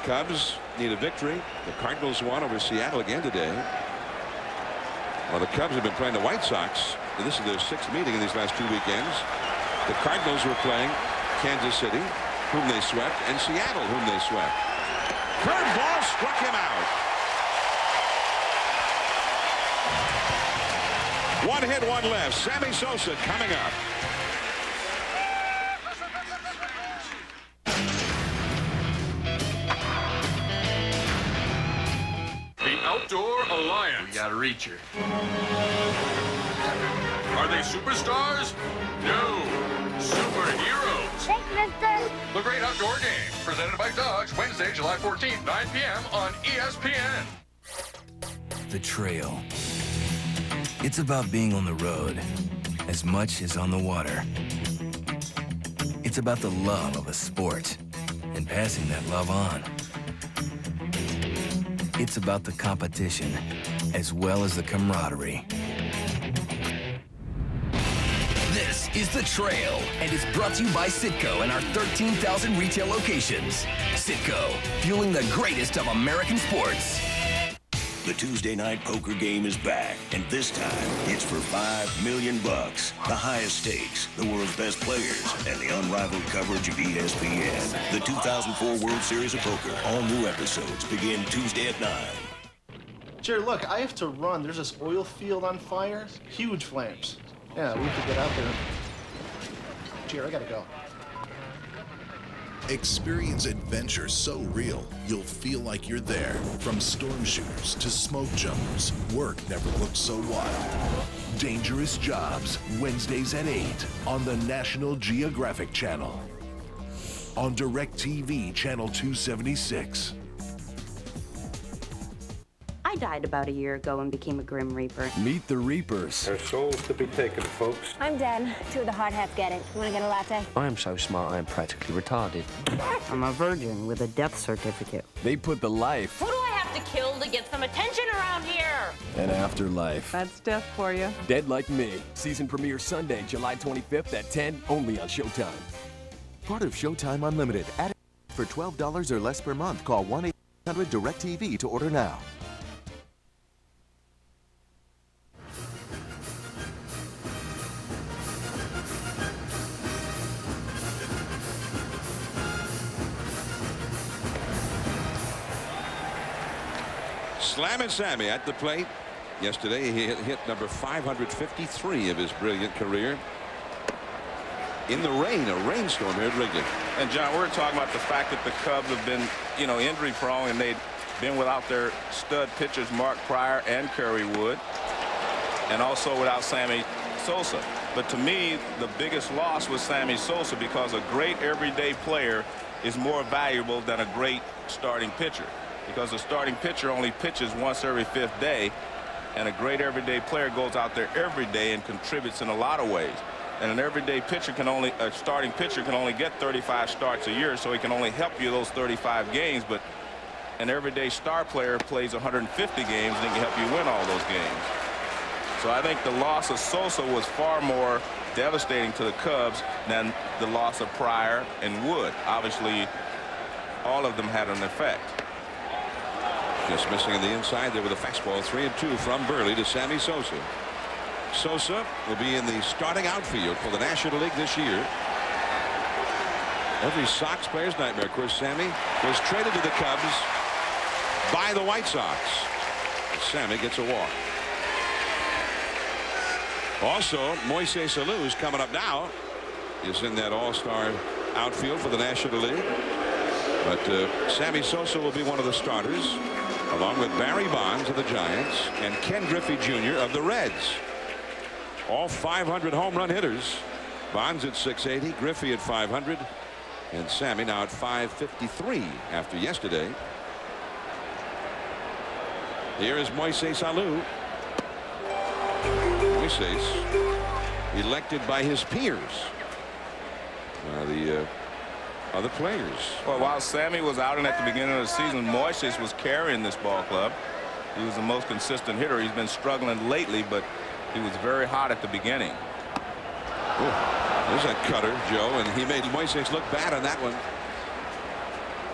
Cubs need a victory. The Cardinals won over Seattle again today. Well, the Cubs have been playing the White Sox. This is their 6th meeting in these last 2 weekends. The Cardinals were playing Kansas City, whom they swept, and Seattle, whom they swept. Curveball struck him out. 1 hit, 1 left. Sammy Sosa coming up. The Outdoor Alliance. We got a reacher. Are they superstars? No. Superheroes. Thanks, mister. The Great Outdoor Game, presented by Dogs, Wednesday, July 14th, 9 p.m. on ESPN. The trail. It's about being on the road as much as on the water. It's about the love of a sport and passing that love on. It's about the competition as well as the camaraderie. This is The Trail and is brought to you by Citgo and our 13,000 retail locations. Citgo, fueling the greatest of American sports. The Tuesday night poker game is back, and this time it's for $5 million. The highest stakes, the world's best players, and the unrivaled coverage of ESPN. The 2004 World Series of Poker. All new episodes begin Tuesday at 9. Jerry, look, I have to run. There's this oil field on fire. Huge flames. Yeah, we have to get out there. Jerry, I gotta go. Experience adventure so real, you'll feel like you're there. From storm shooters to smoke jumpers, work never looked so wild. Dangerous Jobs, Wednesdays at 8 on the National Geographic Channel. On DirecTV, Channel 276. I died about a year ago and became a Grim Reaper. Meet the Reapers. There's souls to be taken, folks. I'm Dan. 2 of the hard hats get it. You want to get a latte? I am so smart, I am practically retarded. I'm a virgin with a death certificate. They put the life. Who do I have to kill to get some attention around here? And afterlife. That's death for you. Dead Like Me. Season premiere Sunday, July 25th at 10, only on Showtime. Part of Showtime Unlimited. Add for $12 or less per month. Call 1-800-DIRECTV to order now. Slammin' Sammy at the plate. Yesterday he hit number 553 of his brilliant career. In the rain, a rainstorm here at Wrigley. And John, we're talking about the fact that the Cubs have been, injury prone, and they've been without their stud pitchers Mark Pryor and Kerry Wood, and also without Sammy Sosa. But to me, the biggest loss was Sammy Sosa, because a great everyday player is more valuable than a great starting pitcher. Because a starting pitcher only pitches once every 5th day, and a great everyday player goes out there every day and contributes in a lot of ways. And an everyday pitcher a starting pitcher can only get 35 starts a year, so he can only help you those 35 games. But an everyday star player plays 150 games and can help you win all those games. So I think the loss of Sosa was far more devastating to the Cubs than the loss of Pryor and Wood. Obviously, all of them had an effect. Just missing on the inside there with a fastball. 3-2 from Buehrle to Sammy Sosa. Sosa will be in the starting outfield for the National League this year. Every Sox player's nightmare. Of course, Sammy was traded to the Cubs by the White Sox. Sammy gets a walk. Also, Moises Alou, who's coming up now, is in that all-star outfield for the National League. But Sammy Sosa will be one of the starters, along with Barry Bonds of the Giants and Ken Griffey Jr. of the Reds. All 500 home run hitters. Bonds at 680, Griffey at 500, and Sammy now at 553 after yesterday. Here is Moises Alou. Moises elected by his peers. The other players. Well, while Sammy was out and at the beginning of the season, Moises was carrying this ball club. He was the most consistent hitter. He's been struggling lately, but he was very hot at the beginning. Ooh, there's that cutter, Joe, and he made Moises look bad on that one.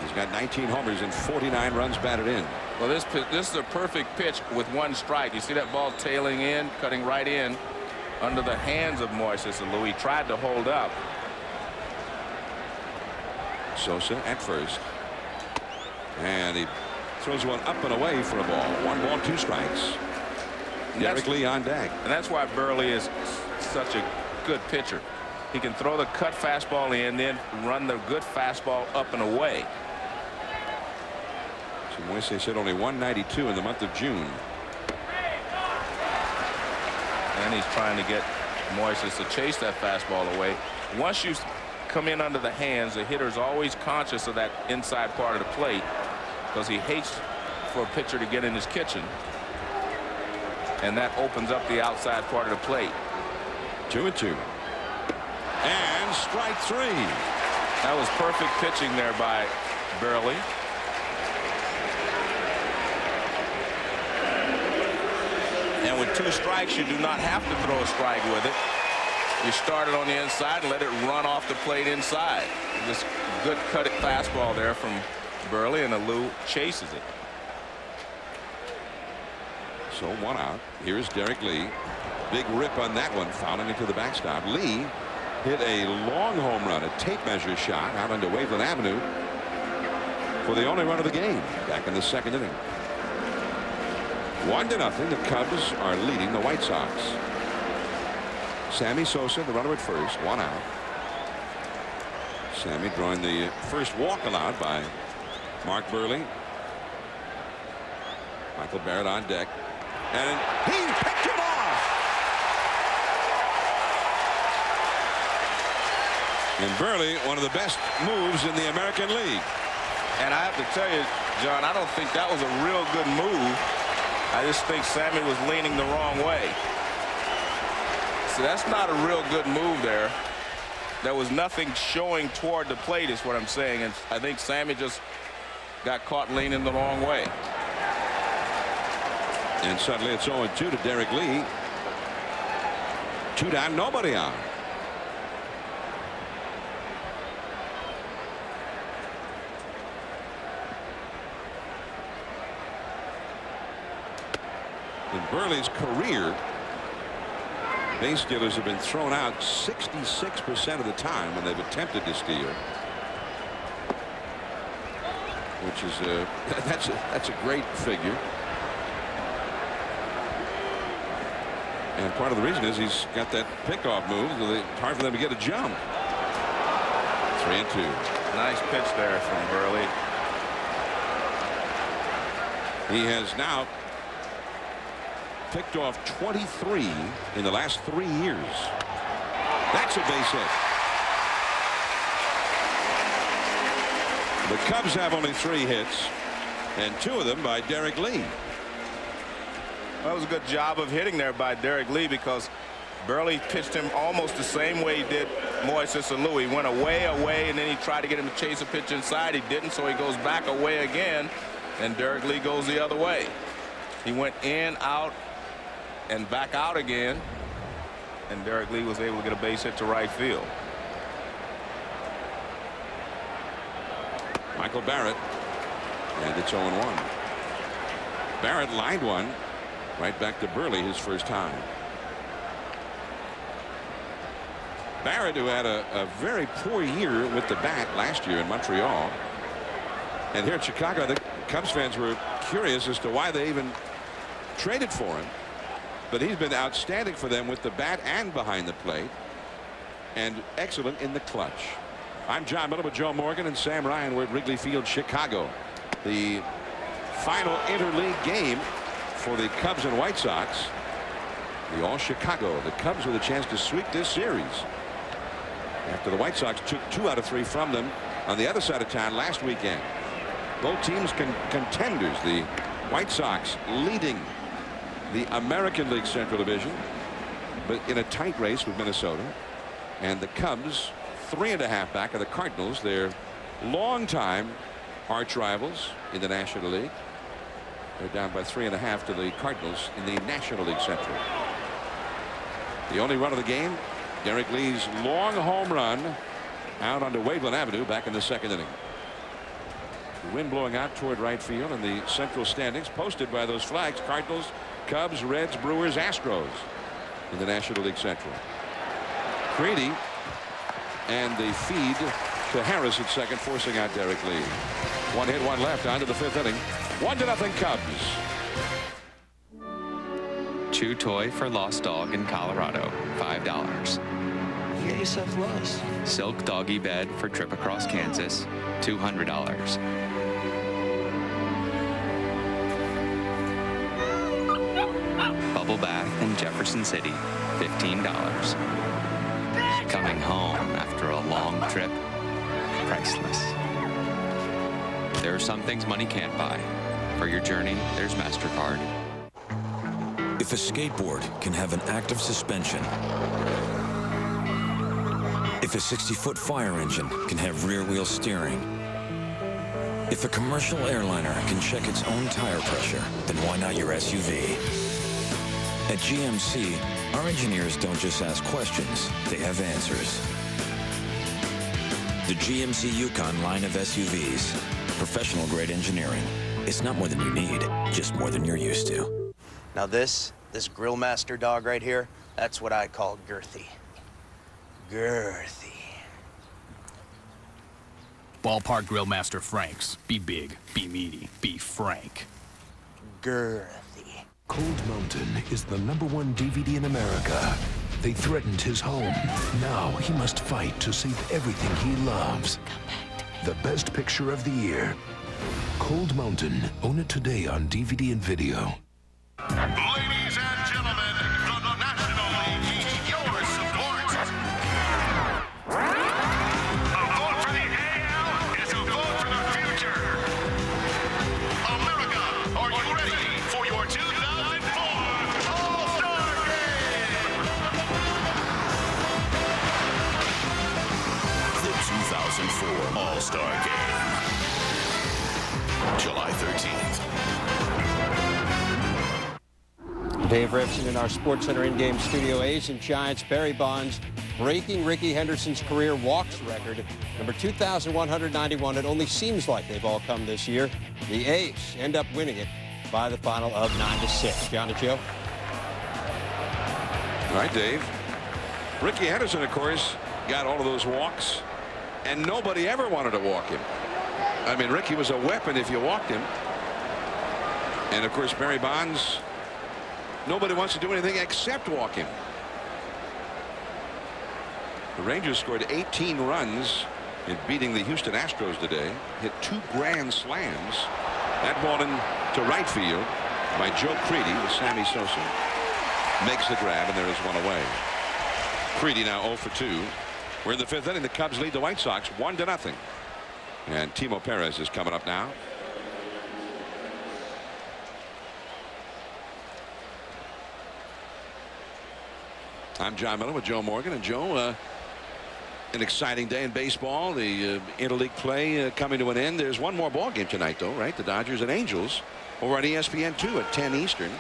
He's got 19 homers and 49 runs batted in. Well, this is a perfect pitch with one strike. You see that ball tailing in, cutting right in under the hands of Moises Alou. He tried to hold up. Sosa at first, and he throws one up and away for a ball. 1 ball, 2 strikes. Derrek Lee on deck. And that's why Buehrle is such a good pitcher. He can throw the cut fastball in, then run the good fastball up and away. So Moises hit only 192 in the month of June. And he's trying to get Moises to chase that fastball away. Once you come in under the hands, the hitter's always conscious of that inside part of the plate because he hates for a pitcher to get in his kitchen. And that opens up the outside part of the plate. 2-2. And strike 3. That was perfect pitching there by Buehrle. And with 2 strikes, you do not have to throw a strike with it. You start it on the inside and let it run off the plate inside. This good cut it fastball there from Buehrle, and Alou chases it. So 1 out. Here's Derrek Lee. Big rip on that one, fouling into the backstop. Lee hit a long home run, a tape measure shot out onto Waveland Avenue for the only run of the game back in the 2nd inning. 1-0. The Cubs are leading the White Sox. Sammy Sosa, the runner at first, 1 out. Sammy drawing the first walk allowed by Mark Buehrle. Michael Barrett on deck. And he picked him off. And Buehrle, one of the best moves in the American League. And I have to tell you, John, I don't think that was a real good move. I just think Sammy was leaning the wrong way. So that's not a real good move there. There was nothing showing toward the plate is what I'm saying. And I think Sammy just got caught leaning the wrong way. And suddenly it's 0-2 to Derrek Lee. 2 down, nobody on. In Buehrle's career, base stealers have been thrown out 66% of the time when they've attempted to steal, which is that's a great figure. And part of the reason is he's got that pickoff move, so it's hard for them to get a jump. 3-2. Nice pitch there from Buehrle. He has now picked off 23 in the last 3 years. That's a base hit. The Cubs have only 3 hits, and 2 of them by Derrek Lee. That was a good job of hitting there by Derrek Lee because Buehrle pitched him almost the same way he did Moises Alou. He went away, and then he tried to get him to chase a pitch inside. He didn't, so he goes back away again, and Derrek Lee goes the other way. He went in, out, and back out again, and Derrek Lee was able to get a base hit to right field. Michael Barrett, and it's 0-1. Barrett lined one right back to Buehrle his first time. Barrett, who had a very poor year with the bat last year in Montreal. And here at Chicago, the Cubs fans were curious as to why they even traded for him. But he's been outstanding for them with the bat and behind the plate, and excellent in the clutch. I'm John Miller with Joe Morgan and Sam Ryan. We're at Wrigley Field, Chicago. The final interleague game for the Cubs and White Sox. The All-Chicago. The Cubs with a chance to sweep this series after the White Sox took 2 out of 3 from them on the other side of town last weekend. Both teams contenders. The White Sox leading the American League Central Division, but in a tight race with Minnesota. And the Cubs 3.5 back of the Cardinals. They're longtime arch rivals in the National League. They're down by 3.5 to the Cardinals in the National League Central. The only run of the game, Derrek Lee's long home run out onto Waveland Avenue back in the 2nd inning. The wind blowing out toward right field, and the central standings posted by those flags: Cardinals, Cubs, Reds, Brewers, Astros in the National League Central. Creedy and the feed to Harris at second, forcing out Derrek Lee. 1 hit, 1 left, on to the 5th inning. 1-0 Cubs. Chew toy for lost dog in Colorado, $5. Get yourself lost. Silk doggy bed for trip across Kansas, $200. Bubble bath in Jefferson City, $15. Coming home after a long trip, priceless. There are some things money can't buy. For your journey, there's MasterCard. If a skateboard can have an active suspension, if a 60-foot fire engine can have rear-wheel steering, if a commercial airliner can check its own tire pressure, then why not your SUV? At GMC, our engineers don't just ask questions, they have answers. The GMC Yukon line of SUVs, professional-grade engineering. It's not more than you need, just more than you're used to. Now this Grill Master dog right here, that's what I call girthy. Girthy. Ballpark Grill Master Franks. Be big, be meaty, be frank. Girthy. Cold Mountain is the #1 DVD in America. They threatened his home. Now he must fight to save everything he loves. The best picture of the year. Cold Mountain. Own it today on DVD and video. Ladies and gentlemen, the National League needs your support. A vote for the AL is a vote for the future. America, are you ready for your 2004 All-Star Game? The 2004 All-Star Game. July 13th. Dave Revson in our SportsCenter in-game studio. A's and Giants. Barry Bonds breaking Rickey Henderson's career walks record, number 2,191. It only seems like they've all come this year. The A's end up winning it by the final of 9-6. John and Joe. All right, Dave. Rickey Henderson, of course, got all of those walks, and nobody ever wanted to walk him. I mean, Rickey was a weapon if you walked him. And, of course, Barry Bonds, nobody wants to do anything except walk him. The Rangers scored 18 runs in beating the Houston Astros today. Hit 2 grand slams. That ball into right field by Joe Creedy with Sammy Sosa. Makes the grab, and there is one away. Creedy now 0 for 2. We're in the 5th inning. The Cubs lead the White Sox 1-0. And Timo Perez is coming up now. I'm John Miller with Joe Morgan. And Joe, an exciting day in baseball. The interleague play coming to an end. There's one more ball game tonight, though, right? The Dodgers and Angels over on ESPN 2 at 10 Eastern.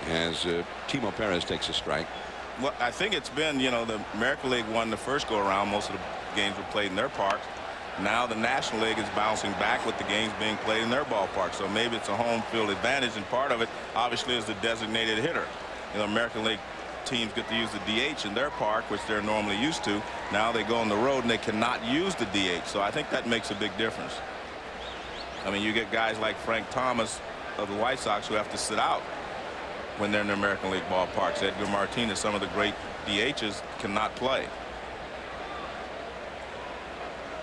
As Timo Perez takes a strike. Well, I think it's been, you know, the American League won the first go around. Most of the games were played in their parks. Now the National League is bouncing back with the games being played in their ballpark. So maybe it's a home field advantage, and part of it obviously is the designated hitter. You know, American League teams get to use the DH in their park, which they're normally used to. Now they go on the road and they cannot use the DH. So I think that makes a big difference. I mean, you get guys like Frank Thomas of the White Sox who have to sit out when they're in the American League ballparks. Edgar Martinez, some of the great DHs, cannot play.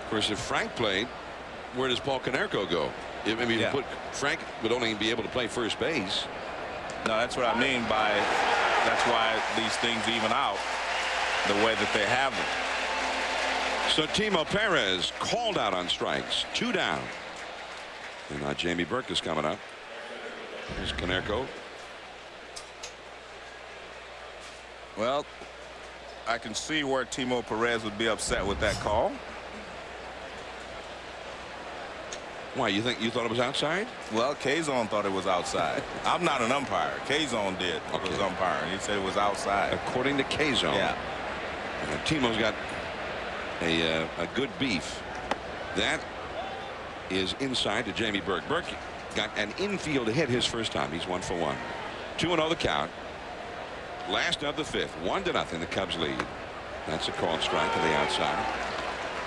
Of course, if Frank played, where does Paul Konerko go? I mean, Yeah. Frank would only be able to play first base. No, that's what I mean by that's why these things even out the way that they have them. So Timo Perez called out on strikes, 2 down. And now Jamie Burke is coming up. Here's Konerko. Well, I can see where Timo Perez would be upset with that call. Why, you thought it was outside? Well, K-Zone thought it was outside. I'm not an umpire. K-Zone did. Okay. Was umpiring. He said it was outside. According to K-Zone. Yeah. Timo's got a good beef. That is inside to Jamie Burke. Burke got an infield hit his first time. He's 1 for 1. 2-0 the count. Last of the 5th. 1-0. The Cubs lead. That's a called strike to the outside.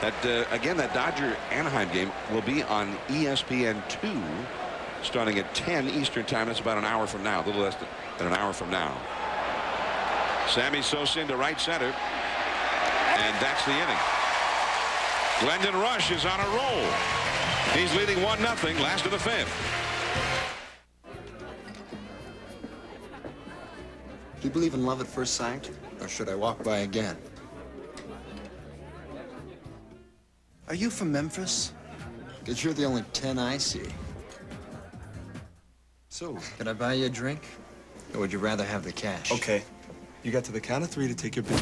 That again, that Dodger-Anaheim game will be on ESPN 2 starting at 10 Eastern time. That's about an hour from now, a little less than an hour from now. Sammy Sosa into right center, and that's the inning. Glendon Rusch is on a roll. He's leading 1-0, last of the 5th. Do you believe in love at first sight, or should I walk by again? Are you from Memphis? Because you're the only 10 I see. So, can I buy you a drink? Or would you rather have the cash? Okay. You got to the count of 3 to take your bid.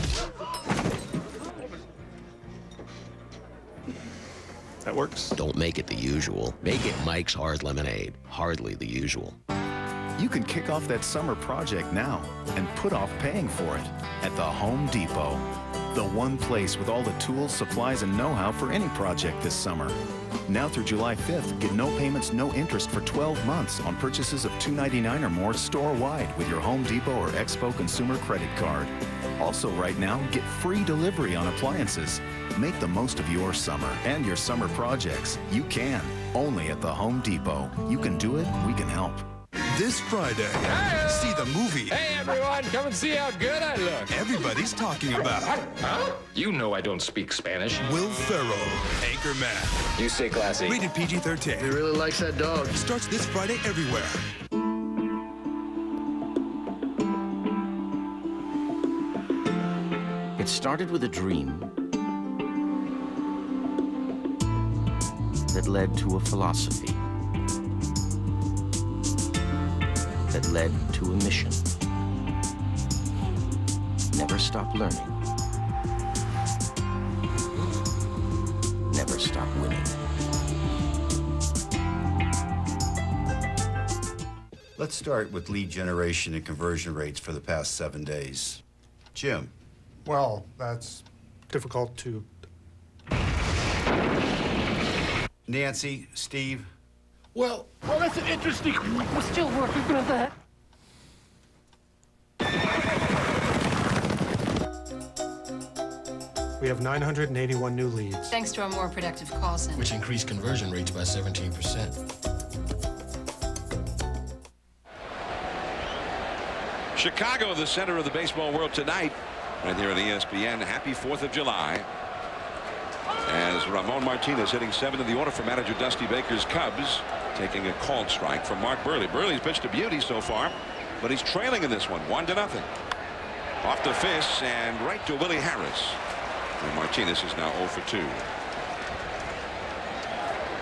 That works. Don't make it the usual. Make it Mike's Hard Lemonade. Hardly the usual. You can kick off that summer project now and put off paying for it at the Home Depot. The one place with all the tools, supplies, and know-how for any project this summer. Now through July 5th, get no payments, no interest for 12 months on purchases of $2.99 or more store-wide with your Home Depot or Expo Consumer Credit Card. Also right now, get free delivery on appliances. Make the most of your summer and your summer projects. You can. Only at the Home Depot. You can do it, we can help. This Friday, see the movie. Hey, everyone, come and see how good I look. Everybody's talking about. Huh? You know I don't speak Spanish. Will Ferrell, Anchorman. You stay classy. Rated PG-13. He really likes that dog. Starts this Friday everywhere. It started with a dream that led to a philosophy. That led to a mission. Never stop learning. Never stop winning. Let's start with lead generation and conversion rates for the past 7 days. Jim. Well, that's difficult to... Nancy, Steve. Well, that's interesting. We're still working on that. We have 981 new leads. Thanks to our more productive call center. Which increased conversion rates by 17%. Chicago, the center of the baseball world tonight, right here on ESPN. Happy 4th of July. As Ramon Martinez hitting 7 in the order for manager Dusty Baker's Cubs, taking a called strike from Mark Buehrle. Buehrle's pitched a beauty so far, but he's trailing in this one, 1-0. Off the fists and right to Willie Harris. And Martinez is now 0 for 2.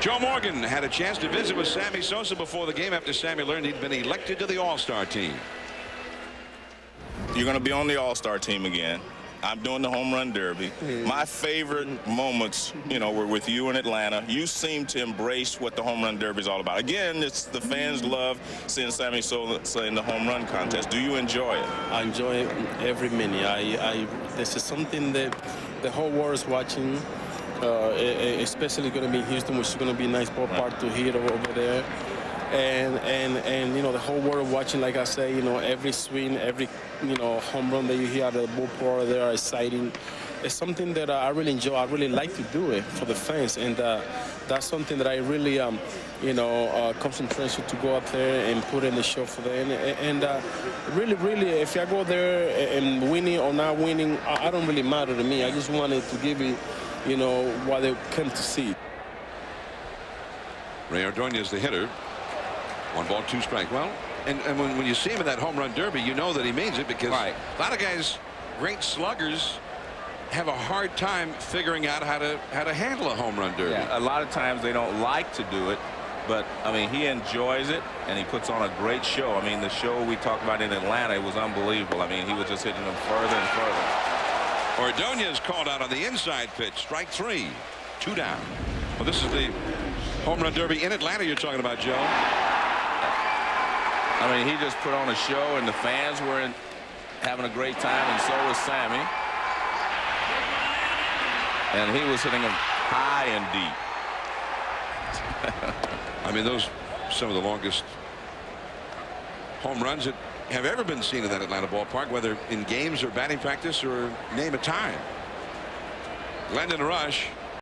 Joe Morgan had a chance to visit with Sammy Sosa before the game after Sammy learned he'd been elected to the All-Star team. You're going to be on the All-Star team again. I'm doing the home run derby. My favorite moments, were with you in Atlanta. You seem to embrace what the home run derby is all about. Again, it's the fans love seeing Sammy Sosa in the home run contest. Do you enjoy it? I enjoy every minute. This is something that the whole world is watching, especially going to be in Houston, which is going to be a nice ballpark to hit over there. and you know, the whole world watching, like I say, you know, every swing, every, you know, home run that you hear at the Buehrle, they are exciting. It's something that I really enjoy. I really like to do it for the fans, and that's something that I really, you know, concentration to go out there and put in the show for them. And really, if I go there and winning or not winning, I don't really matter to me. I just wanted to give it, you know, what they came to see. Ray Ordonez, the hitter. 1 ball, 2 strike. Well, and when you see him in that home run derby, you know that he means it, because a lot of guys, great sluggers, have a hard time figuring out how to handle a home run derby. Yeah, a lot of times they don't like to do it, but I mean, he enjoys it and he puts on a great show. I mean, the show we talked about in Atlanta, it was unbelievable. I mean, he was just hitting them further and further. Ordonez called out on the inside pitch. Strike 3. 2 down. Well, this is the home run derby in Atlanta you're talking about, Joe. I mean, he just put on a show, and the fans were having a great time, and so was Sammy. And he was hitting them high and deep. I mean, those some of the longest home runs that have ever been seen in that Atlanta ballpark, whether in games or batting practice or name a time. Glendon Rusch